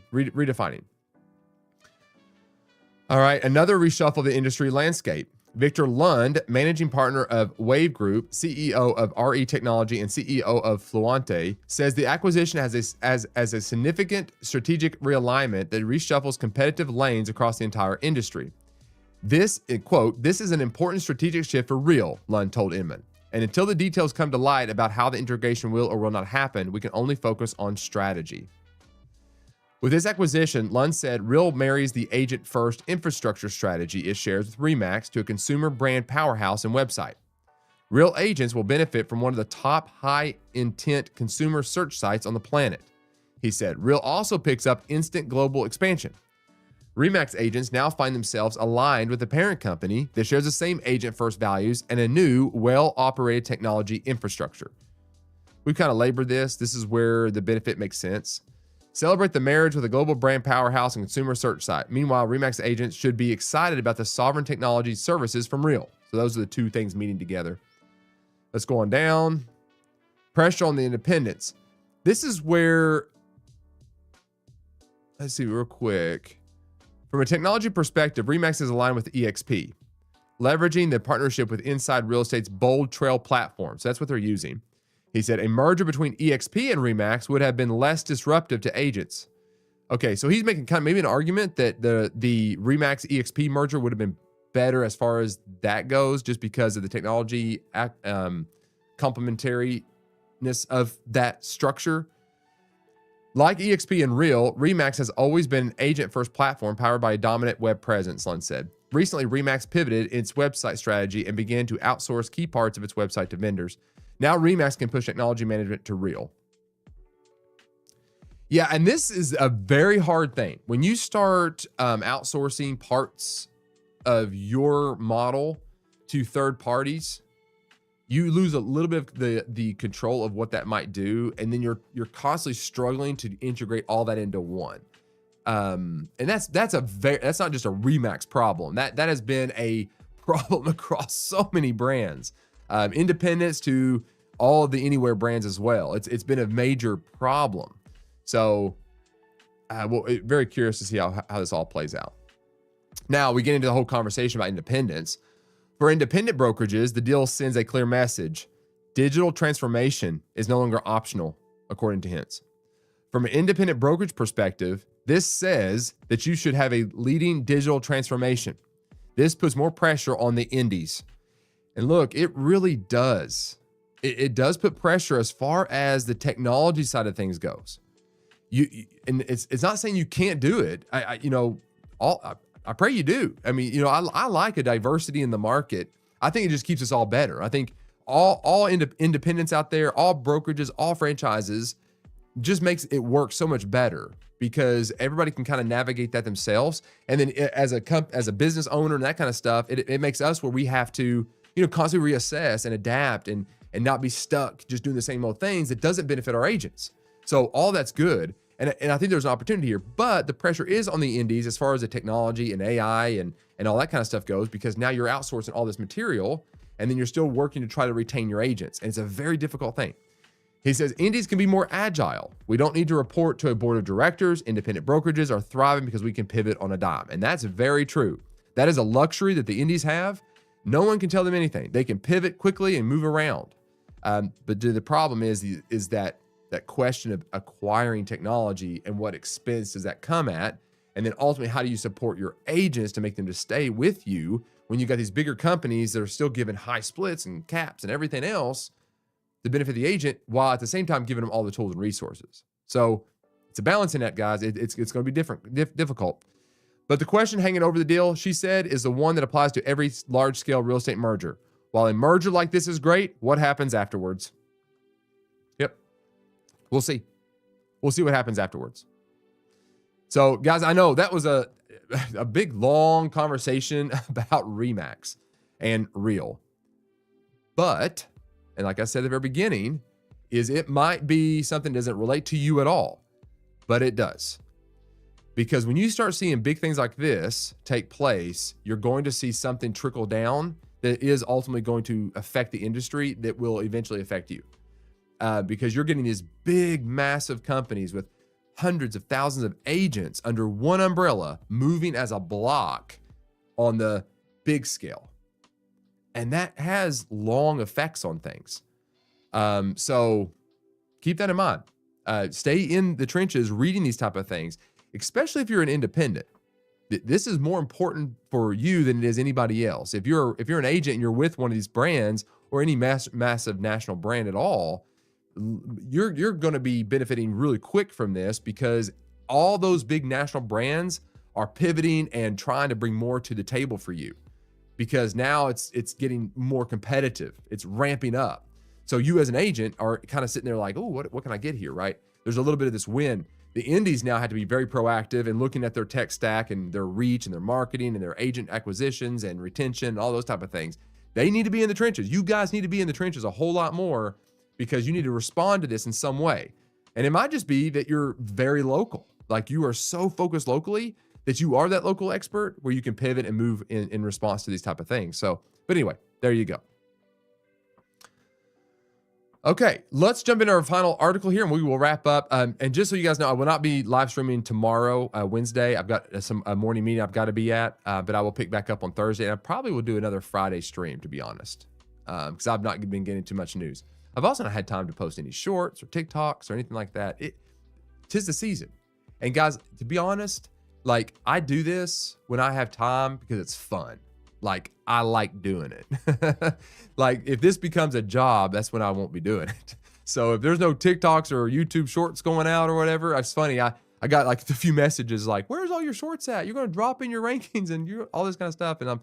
All right, another reshuffle of the industry landscape. Victor Lund, managing partner of Wave Group, CEO of RE Technology, and CEO of Fluente, says the acquisition has a significant strategic realignment that reshuffles competitive lanes across the entire industry. This, quote, "This is an important strategic shift for Real," Lund told Inman. And until the details come to light about how the integration will or will not happen, we can only focus on strategy. With this acquisition, Lund said Real marries the agent-first infrastructure strategy it shares with Remax to a consumer brand powerhouse and website. Real agents will benefit from one of the top high-intent consumer search sites on the planet. He said Real also picks up instant global expansion. Remax agents now find themselves aligned with the parent company that shares the same agent-first values and a new, well-operated technology infrastructure. We've kind of labored this. This is where the benefit makes sense. Celebrate the marriage with a global brand powerhouse and consumer search site. Meanwhile, Remax agents should be excited about the sovereign technology services from Real. So those are the two things meeting together. Let's go on down. Pressure on the independents. This is where, let's see real quick. From a technology perspective, Remax is aligned with EXP, leveraging the partnership with Inside Real Estate's Bold Trail platform. So that's what they're using. He said a merger between EXP and Remax would have been less disruptive to agents. Okay, so he's making kind of maybe an argument that the Remax EXP merger would have been better as far as that goes, just because of the technology complementariness of that structure. Like EXP and Real, Remax has always been an agent-first platform powered by a dominant web presence, Lund said. Recently, Remax pivoted its website strategy and began to outsource key parts of its website to vendors. Now Remax can push technology management to Real. Yeah, and this is a very hard thing. When you start outsourcing parts of your model to third parties, you lose a little bit of the control of what that might do, and then you're constantly struggling to integrate all that into one. And that's not just a Remax problem. That has been a problem across so many brands, independents to all of the Anywhere brands as well. It's been a major problem. So, very curious to see how this all plays out. Now we get into the whole conversation about independence. For independent brokerages, the deal sends a clear message. Digital transformation is no longer optional, according to Hintz. From an independent brokerage perspective, this says that you should have a leading digital transformation. This puts more pressure on the indies. And look, it really does. It does put pressure as far as the technology side of things goes. And it's not saying you can't do it. I pray you do. I mean, I like a diversity in the market. I think it just keeps us all better. I think all independents out there, all brokerages, all franchises, just makes it work so much better because everybody can kind of navigate that themselves. And then as a business owner and that kind of stuff, it makes us where we have to, constantly reassess and adapt and not be stuck just doing the same old things that doesn't benefit our agents. So all that's good. And I think there's an opportunity here, but the pressure is on the indies as far as the technology and AI and all that kind of stuff goes, because now you're outsourcing all this material and then you're still working to try to retain your agents. And it's a very difficult thing. He says, indies can be more agile. We don't need to report to a board of directors. Independent brokerages are thriving because we can pivot on a dime. And that's very true. That is a luxury that the indies have. No one can tell them anything. They can pivot quickly and move around. But the problem is that question of acquiring technology and what expense does that come at? And then ultimately, how do you support your agents to make them to stay with you when you've got these bigger companies that are still giving high splits and caps and everything else to benefit the agent, while at the same time giving them all the tools and resources? So it's a balancing act, guys. It's going to be difficult. But the question hanging over the deal, she said, is the one that applies to every large-scale real estate merger. While a merger like this is great, what happens afterwards? Yep. We'll see. We'll see what happens afterwards. So, guys, I know that was a big, long conversation about Remax and Real. But, and like I said at the very beginning, is it might be something that doesn't relate to you at all, but it does. Because when you start seeing big things like this take place, you're going to see something trickle down that is ultimately going to affect the industry that will eventually affect you. Because you're getting these big, massive companies with hundreds of thousands of agents under one umbrella moving as a block on the big scale. And that has long effects on things. So keep that in mind. Stay in the trenches reading these type of things, especially if you're an independent. This is more important for you than it is anybody else. If you're an agent and you're with one of these brands, or any massive national brand at all, you're going to be benefiting really quick from this, because all those big national brands are pivoting and trying to bring more to the table for you, because now it's getting more competitive. It's ramping up. So you as an agent are kind of sitting there like, oh, what can I get here, right? There's a little bit of this win. The indies now have to be very proactive and looking at their tech stack and their reach and their marketing and their agent acquisitions and retention and all those type of things. They need to be in the trenches. You guys need to be in the trenches a whole lot more, because you need to respond to this in some way. And it might just be that you're very local. Like, you are so focused locally that you are that local expert where you can pivot and move in response to these type of things. So, but anyway, there you go. Okay, let's jump into our final article here and we will wrap up. And just so you guys know, I will not be live streaming tomorrow, Wednesday. I've got a morning meeting I've got to be at, but I will pick back up on Thursday. And I probably will do another Friday stream, to be honest, because I've not been getting too much news. I've also not had time to post any shorts or TikToks or anything like that. Tis the season. And guys, to be honest, like, I do this when I have time because it's fun. Like, I like doing it. Like, if this becomes a job, that's when I won't be doing it. So if there's no TikToks or YouTube shorts going out or whatever, it's funny. I got like a few messages like, where's all your shorts at? You're going to drop in your rankings and all this kind of stuff. And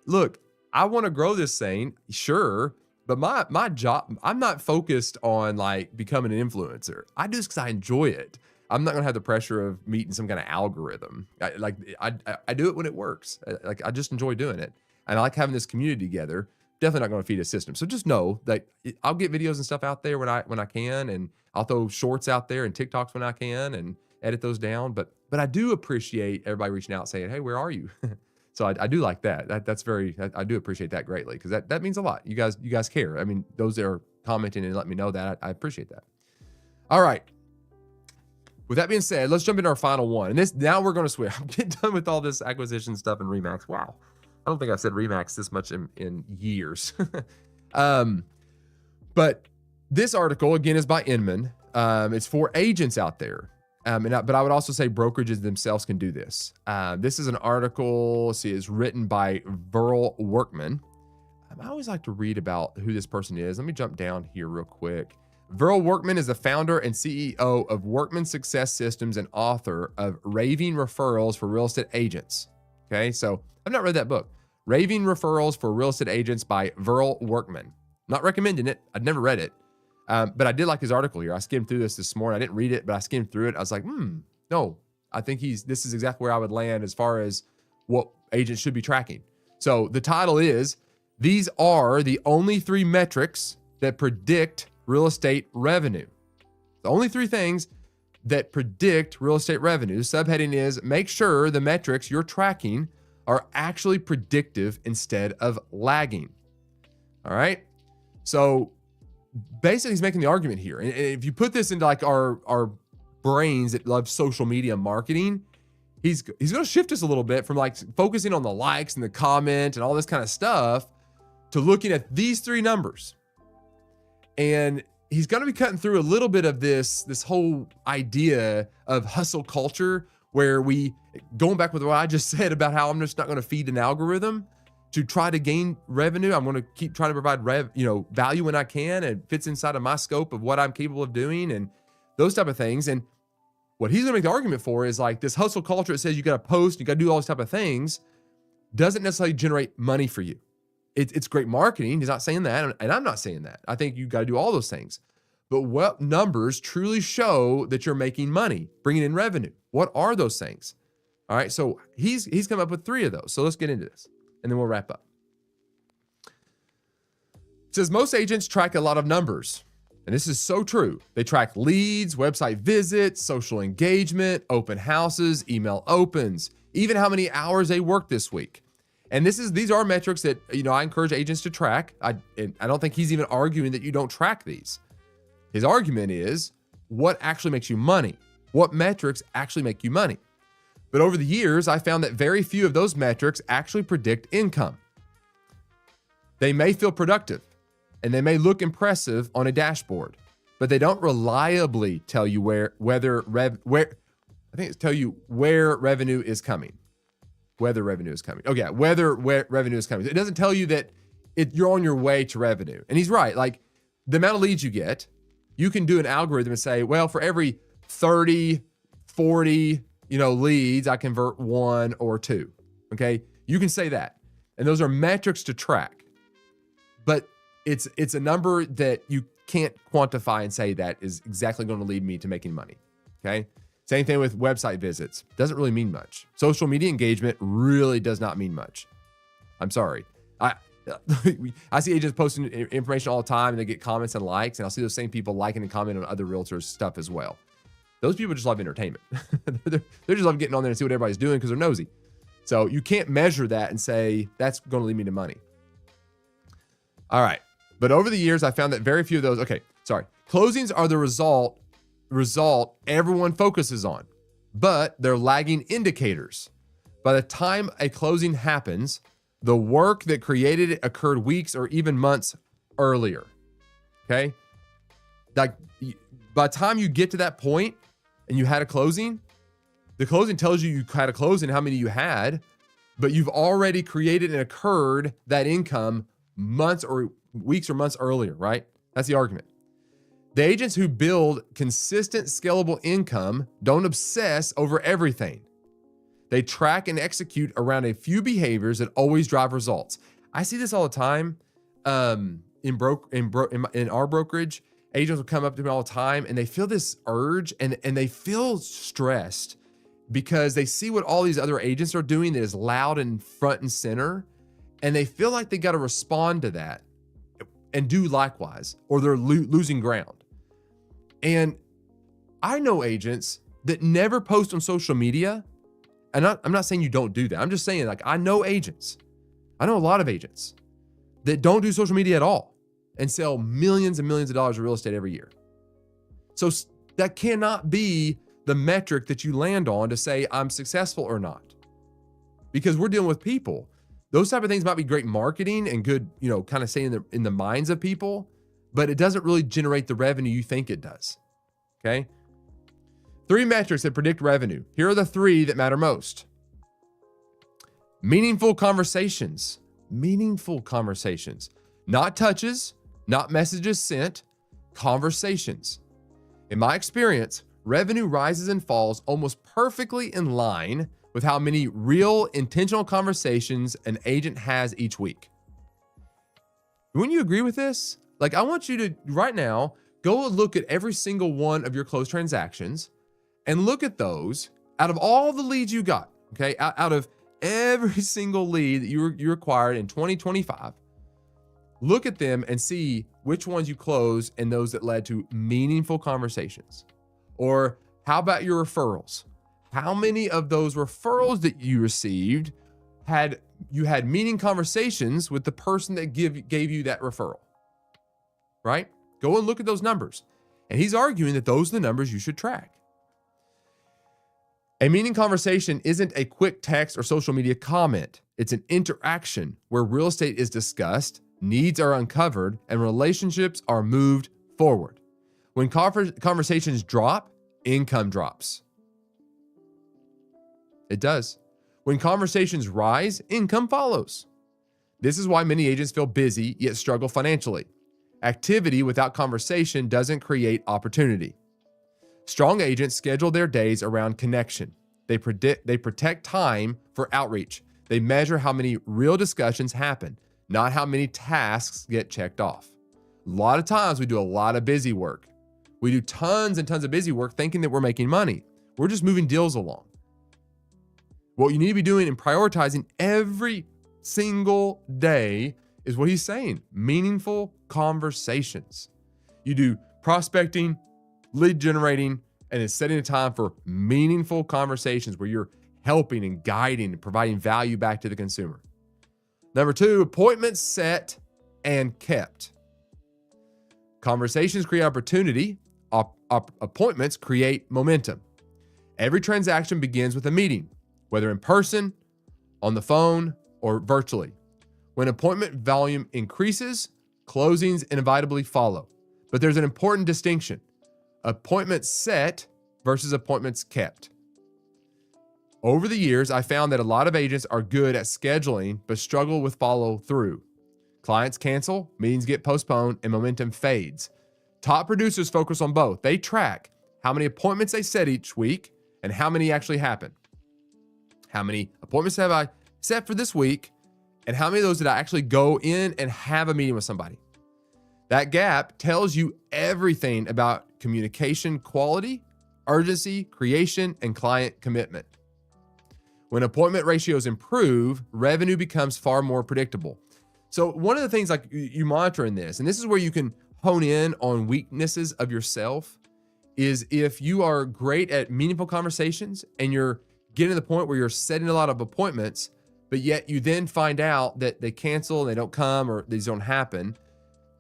look, I want to grow this thing, sure. But my job, I'm not focused on like becoming an influencer. I do this because I enjoy it. I'm not gonna have the pressure of meeting some kind of algorithm. I do it when it works. Like, I just enjoy doing it, and I like having this community together. Definitely not gonna feed a system. So just know that I'll get videos and stuff out there when I can, and I'll throw shorts out there and TikToks when I can, and edit those down. But I do appreciate everybody reaching out saying, hey, where are you? So I do like that. That's very, I do appreciate that greatly, because that means a lot. You guys care. I mean, those that are commenting and let me know that, I appreciate that. All right. With that being said, let's jump into our final one. And now we're going to switch. I'm getting done with all this acquisition stuff and Remax. Wow. I don't think I've said Remax this much in years. But this article, again, is by Inman. It's for agents out there. But I would also say brokerages themselves can do this. This is an article, let's see, it's written by Verl Workman. I always like to read about who this person is. Let me jump down here real quick. Verl Workman is the founder and CEO of Workman Success Systems and author of Raving Referrals for Real Estate Agents. Okay, so I've not read that book. Raving Referrals for Real Estate Agents by Verl Workman. Not recommending it. I'd never read it. But I did like his article here. I skimmed through this morning. I didn't read it, but I skimmed through it. I was like, no, I think this is exactly where I would land as far as what agents should be tracking. So the title is, these are the only 3 metrics that predict real estate revenue. The only 3 things that predict real estate revenue. The subheading is, make sure the metrics you're tracking are actually predictive instead of lagging. All right. So basically, he's making the argument here. And if you put this into like our brains that love social media marketing, he's going to shift us a little bit from like focusing on the likes and the comment and all this kind of stuff to looking at these 3 numbers. And he's going to be cutting through a little bit of this whole idea of hustle culture, where going back with what I just said about how I'm just not going to feed an algorithm to try to gain revenue. I'm going to keep trying to provide value when I can, and it fits inside of my scope of what I'm capable of doing and those type of things. And what he's going to make the argument for is like this hustle culture that says you got to post, you got to do all these type of things, doesn't necessarily generate money for you. It's great marketing. He's not saying that, and I'm not saying that. I think you got to do all those things. But what numbers truly show that you're making money, bringing in revenue? What are those things? All right, so he's come up with 3 of those. So let's get into this, and then we'll wrap up. It says most agents track a lot of numbers, and this is so true. They track leads, website visits, social engagement, open houses, email opens, even how many hours they worked this week. And these are metrics that I encourage agents to track. I don't think he's even arguing that you don't track these. His argument is what actually makes you money. What metrics actually make you money? But over the years, I found that very few of those metrics actually predict income. They may feel productive and they may look impressive on a dashboard, but they don't reliably tell you where revenue is coming. Whether revenue is coming. Okay, whether revenue is coming. It doesn't tell you that you're on your way to revenue. And he's right. Like the amount of leads you get, you can do an algorithm and say, well, for every 30, 40, leads, I convert 1 or 2. Okay. You can say that. And those are metrics to track, but it's a number that you can't quantify and say that is exactly going to lead me to making money. Okay. Same thing with website visits. Doesn't really mean much. Social media engagement really does not mean much. I'm sorry. I see agents posting information all the time and they get comments and likes, and I'll see those same people liking and commenting on other realtors' stuff as well. Those people just love entertainment. They're just love getting on there and see what everybody's doing because they're nosy. So you can't measure that and say, that's going to lead me to money. All right. But over the years, I found that very few of those, closings are the result everyone focuses on, but they're lagging indicators. By the time a closing happens, the work that created it occurred weeks or even months earlier. Okay. Like by the time you get to that point and you had a closing, the closing tells you had a closing, how many you had, but you've already created and occurred that income months or weeks or months earlier, right? That's the argument. The agents who build consistent, scalable income don't obsess over everything. They track and execute around a few behaviors that always drive results. I see this all the time. In our brokerage, agents will come up to me all the time and they feel this urge and they feel stressed because they see what all these other agents are doing that is loud and front and center. And they feel like they got to respond to that and do likewise, or they're losing ground. And I know agents that never post on social media. And I'm not saying you don't do that. I'm just saying, like, I know a lot of agents that don't do social media at all and sell millions and millions of dollars of real estate every year. So that cannot be the metric that you land on to say I'm successful or not, because we're dealing with people. Those type of things might be great marketing and good, kind of staying in the minds of people, but it doesn't really generate the revenue you think it does. Okay. 3 metrics that predict revenue. Here are the 3 that matter most. Meaningful conversations. Not touches, not messages sent, conversations. In my experience, revenue rises and falls almost perfectly in line with how many real intentional conversations an agent has each week. Wouldn't you agree with this? Like, I want you to right now go and look at every single one of your closed transactions and look at those out of all the leads you got, okay? Out of every single lead that you acquired in 2025, look at them and see which ones you closed and those that led to meaningful conversations. Or how about your referrals? How many of those referrals that you received had meaning conversations with the person that gave you that referral, right? Go and look at those numbers. And he's arguing that those are the numbers you should track. A meaning conversation isn't a quick text or social media comment. It's an interaction where real estate is discussed, needs are uncovered, and relationships are moved forward. When conversations drop, income drops. It does. When conversations rise, income follows. This is why many agents feel busy yet struggle financially. Activity without conversation doesn't create opportunity. Strong agents schedule their days around connection. They protect time for outreach. They measure how many real discussions happen, not how many tasks get checked off. A lot of times we do a lot of busy work. We do tons and tons of busy work thinking that we're making money. We're just moving deals along. What you need to be doing and prioritizing every single day is what he's saying, meaningful conversations. You do prospecting, lead generating, and it's setting a time for meaningful conversations where you're helping and guiding and providing value back to the consumer. Number 2, appointments set and kept. Conversations create opportunity. Appointments create momentum. Every transaction begins with a meeting, whether in person, on the phone, or virtually. When appointment volume increases, closings inevitably follow. But there's an important distinction. Appointments set versus appointments kept. Over the years, I found that a lot of agents are good at scheduling, but struggle with follow through. Clients cancel, meetings get postponed, and momentum fades. Top producers focus on both. They track how many appointments they set each week and how many actually happen. How many appointments have I set for this week, and how many of those did I actually go in and have a meeting with somebody? That gap tells you everything about communication quality, urgency, creation, and client commitment. When appointment ratios improve, revenue becomes far more predictable. So one of the things like you monitor in this, and this is where you can hone in on weaknesses of yourself, is if you are great at meaningful conversations and you're getting to the point where you're setting a lot of appointments, but yet you then find out that they cancel and they don't come or these don't happen,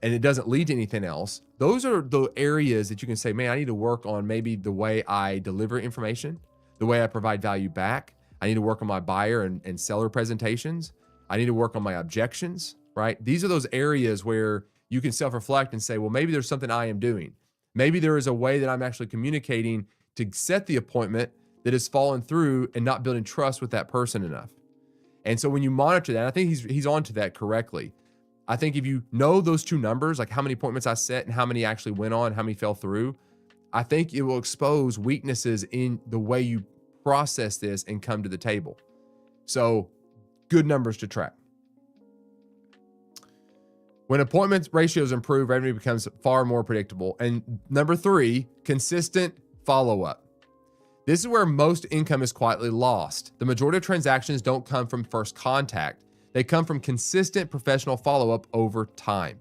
and it doesn't lead to anything else. Those are the areas that you can say, man, I need to work on maybe the way I deliver information, the way I provide value back. I need to work on my buyer and seller presentations. I need to work on my objections, right? These are those areas where you can self-reflect and say, well, maybe there's something I am doing. Maybe there is a way that I'm actually communicating to set the appointment that has fallen through and not building trust with that person enough. And so when you monitor that, I think he's onto that correctly. I think if you know those two numbers, like how many appointments I set and how many actually went on, how many fell through, I think it will expose weaknesses in the way you process this and come to the table. So good numbers to track. When appointment ratios improve, revenue becomes far more predictable. And number 3, consistent follow-up. This is where most income is quietly lost. The majority of transactions don't come from first contact. They come from consistent professional follow-up over time.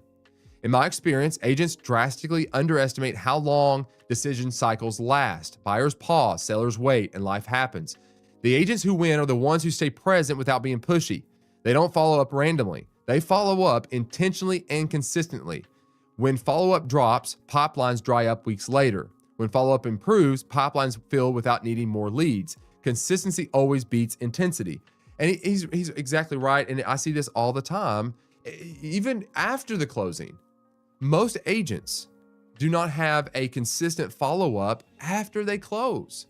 In my experience, agents drastically underestimate how long decision cycles last. Buyers pause, sellers wait, and life happens. The agents who win are the ones who stay present without being pushy. They don't follow up randomly. They follow up intentionally and consistently. When follow-up drops, pipelines dry up weeks later. When follow-up improves, pipelines fill without needing more leads. Consistency always beats intensity. And he's exactly right. And I see this all the time, even after the closing. Most agents do not have a consistent follow-up after they close.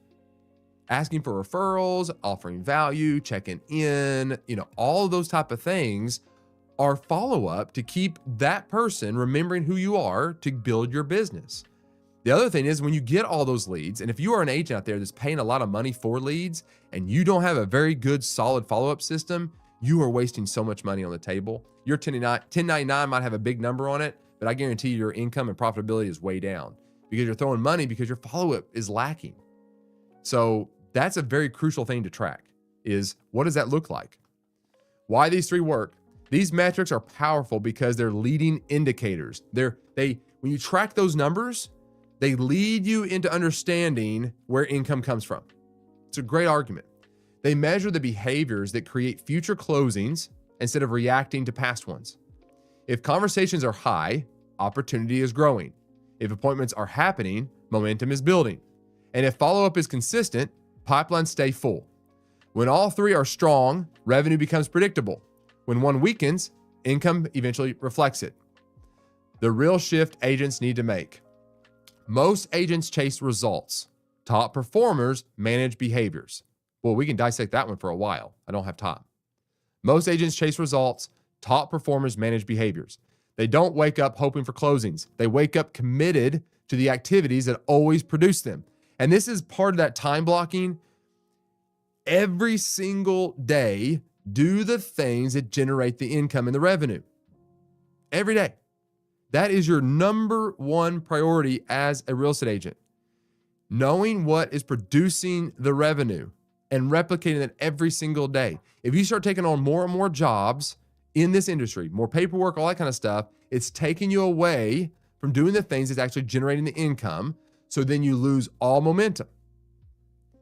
Asking for referrals, offering value, checking in, all of those type of things are follow-up to keep that person remembering who you are to build your business. The other thing is when you get all those leads, and if you are an agent out there that's paying a lot of money for leads and you don't have a very good, solid follow-up system, you are wasting so much money on the table. Your 1099 might have a big number on it, but I guarantee your income and profitability is way down because you're throwing money because your follow-up is lacking. So that's a very crucial thing to track is what does that look like? Why these 3 work? These metrics are powerful because they're leading indicators. When you track those numbers, they lead you into understanding where income comes from. It's a great argument. They measure the behaviors that create future closings instead of reacting to past ones. If conversations are high, opportunity is growing. If appointments are happening, momentum is building. And if follow-up is consistent, pipelines stay full. When all 3 are strong, revenue becomes predictable. When one weakens, income eventually reflects it. The real shift agents need to make. Most agents chase results. Top performers manage behaviors. Well, we can dissect that one for a while. I don't have time. Most agents chase results. Top performers manage behaviors. They don't wake up hoping for closings. They wake up committed to the activities that always produce them. And this is part of that time blocking. Every single day, do the things that generate the income and the revenue. Every day. That is your number 1 priority as a real estate agent. Knowing what is producing the revenue and replicating it every single day. If you start taking on more and more jobs in this industry, more paperwork, all that kind of stuff, it's taking you away from doing the things that's actually generating the income. So then you lose all momentum.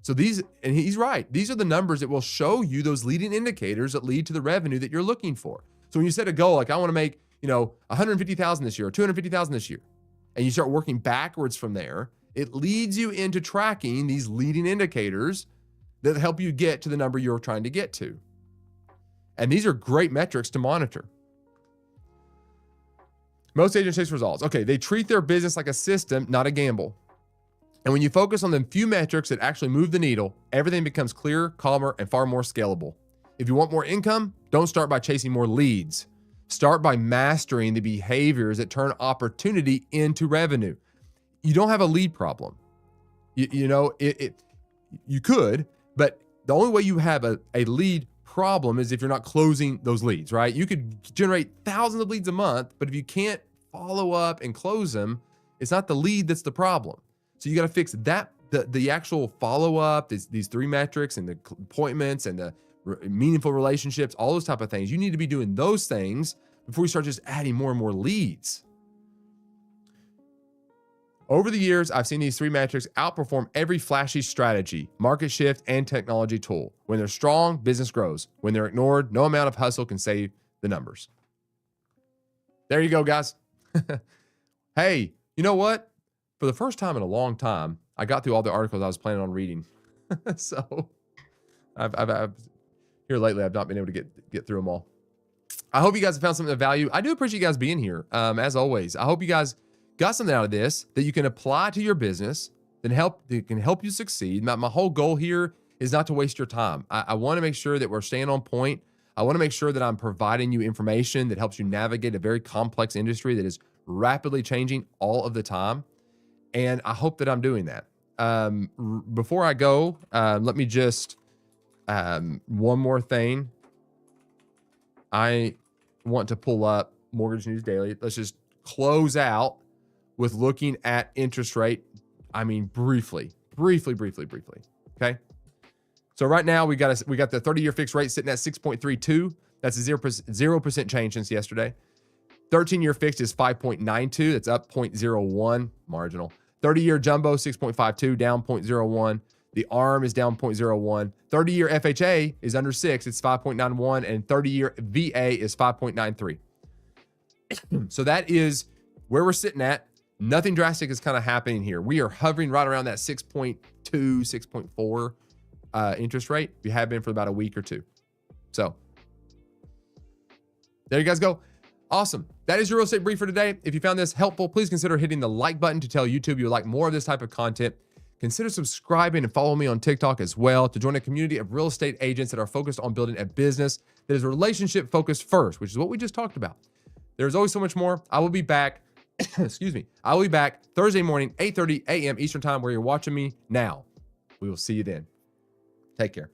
So and he's right, these are the numbers that will show you those leading indicators that lead to the revenue that you're looking for. So when you set a goal, like I want to make, $150,000 this year or $250,000 this year, and you start working backwards from there, it leads you into tracking these leading indicators that help you get to the number you're trying to get to. And these are great metrics to monitor. Most agents chase results. Okay, they treat their business like a system, not a gamble. And when you focus on the few metrics that actually move the needle, everything becomes clearer, calmer, and far more scalable. If you want more income, don't start by chasing more leads. Start by mastering the behaviors that turn opportunity into revenue. You don't have a lead problem. You could, but the only way you have a lead problem is if you're not closing those leads, right? You could generate thousands of leads a month, but if you can't follow up and close them, it's not the lead that's the problem. So you got to fix that, the actual follow-up, these 3 metrics and the appointments and the meaningful relationships, all those type of things. You need to be doing those things before you start just adding more and more leads. Over the years, I've seen these 3 metrics outperform every flashy strategy, market shift, and technology tool. When they're strong, business grows. When they're ignored, no amount of hustle can save the numbers. There you go, guys. Hey, you know what? For the first time in a long time, I got through all the articles I was planning on reading. So I've here lately, I've not been able to get through them all. I hope you guys have found something of value. I do appreciate you guys being here. As always, I hope you guys got something out of this that you can apply to your business, that can help you succeed. My whole goal here is not to waste your time. I want to make sure that we're staying on point. I want to make sure that I'm providing you information that helps you navigate a very complex industry that is rapidly changing all of the time. And I hope that I'm doing that. Before I go, let me just, one more thing. I want to pull up Mortgage News Daily. Let's just close out with looking at interest rate. I mean, briefly. Okay. So right now we got the 30-year fixed rate sitting at 6.32. That's a 0% change since yesterday. 13-year fixed is 5.92. That's up 0.01, marginal. 30-year jumbo 6.52, down 0.01. The ARM is down 0.01. 30-year FHA is under 6. It's 5.91, and 30-year VA is 5.93. So that is where we're sitting at. Nothing drastic is kind of happening here. We are hovering right around that 6.2, 6.4 interest rate. We have been for about a week or two. So there you guys go. Awesome. That is your real estate brief for today. If you found this helpful, please consider hitting the like button to tell YouTube you would like more of this type of content. Consider subscribing and follow me on TikTok as well to join a community of real estate agents that are focused on building a business that is relationship focused first, which is what we just talked about. There's always so much more. I will be back. Excuse me. I will be back Thursday morning, 8:30 a.m. Eastern time, where you're watching me now. We will see you then. Take care.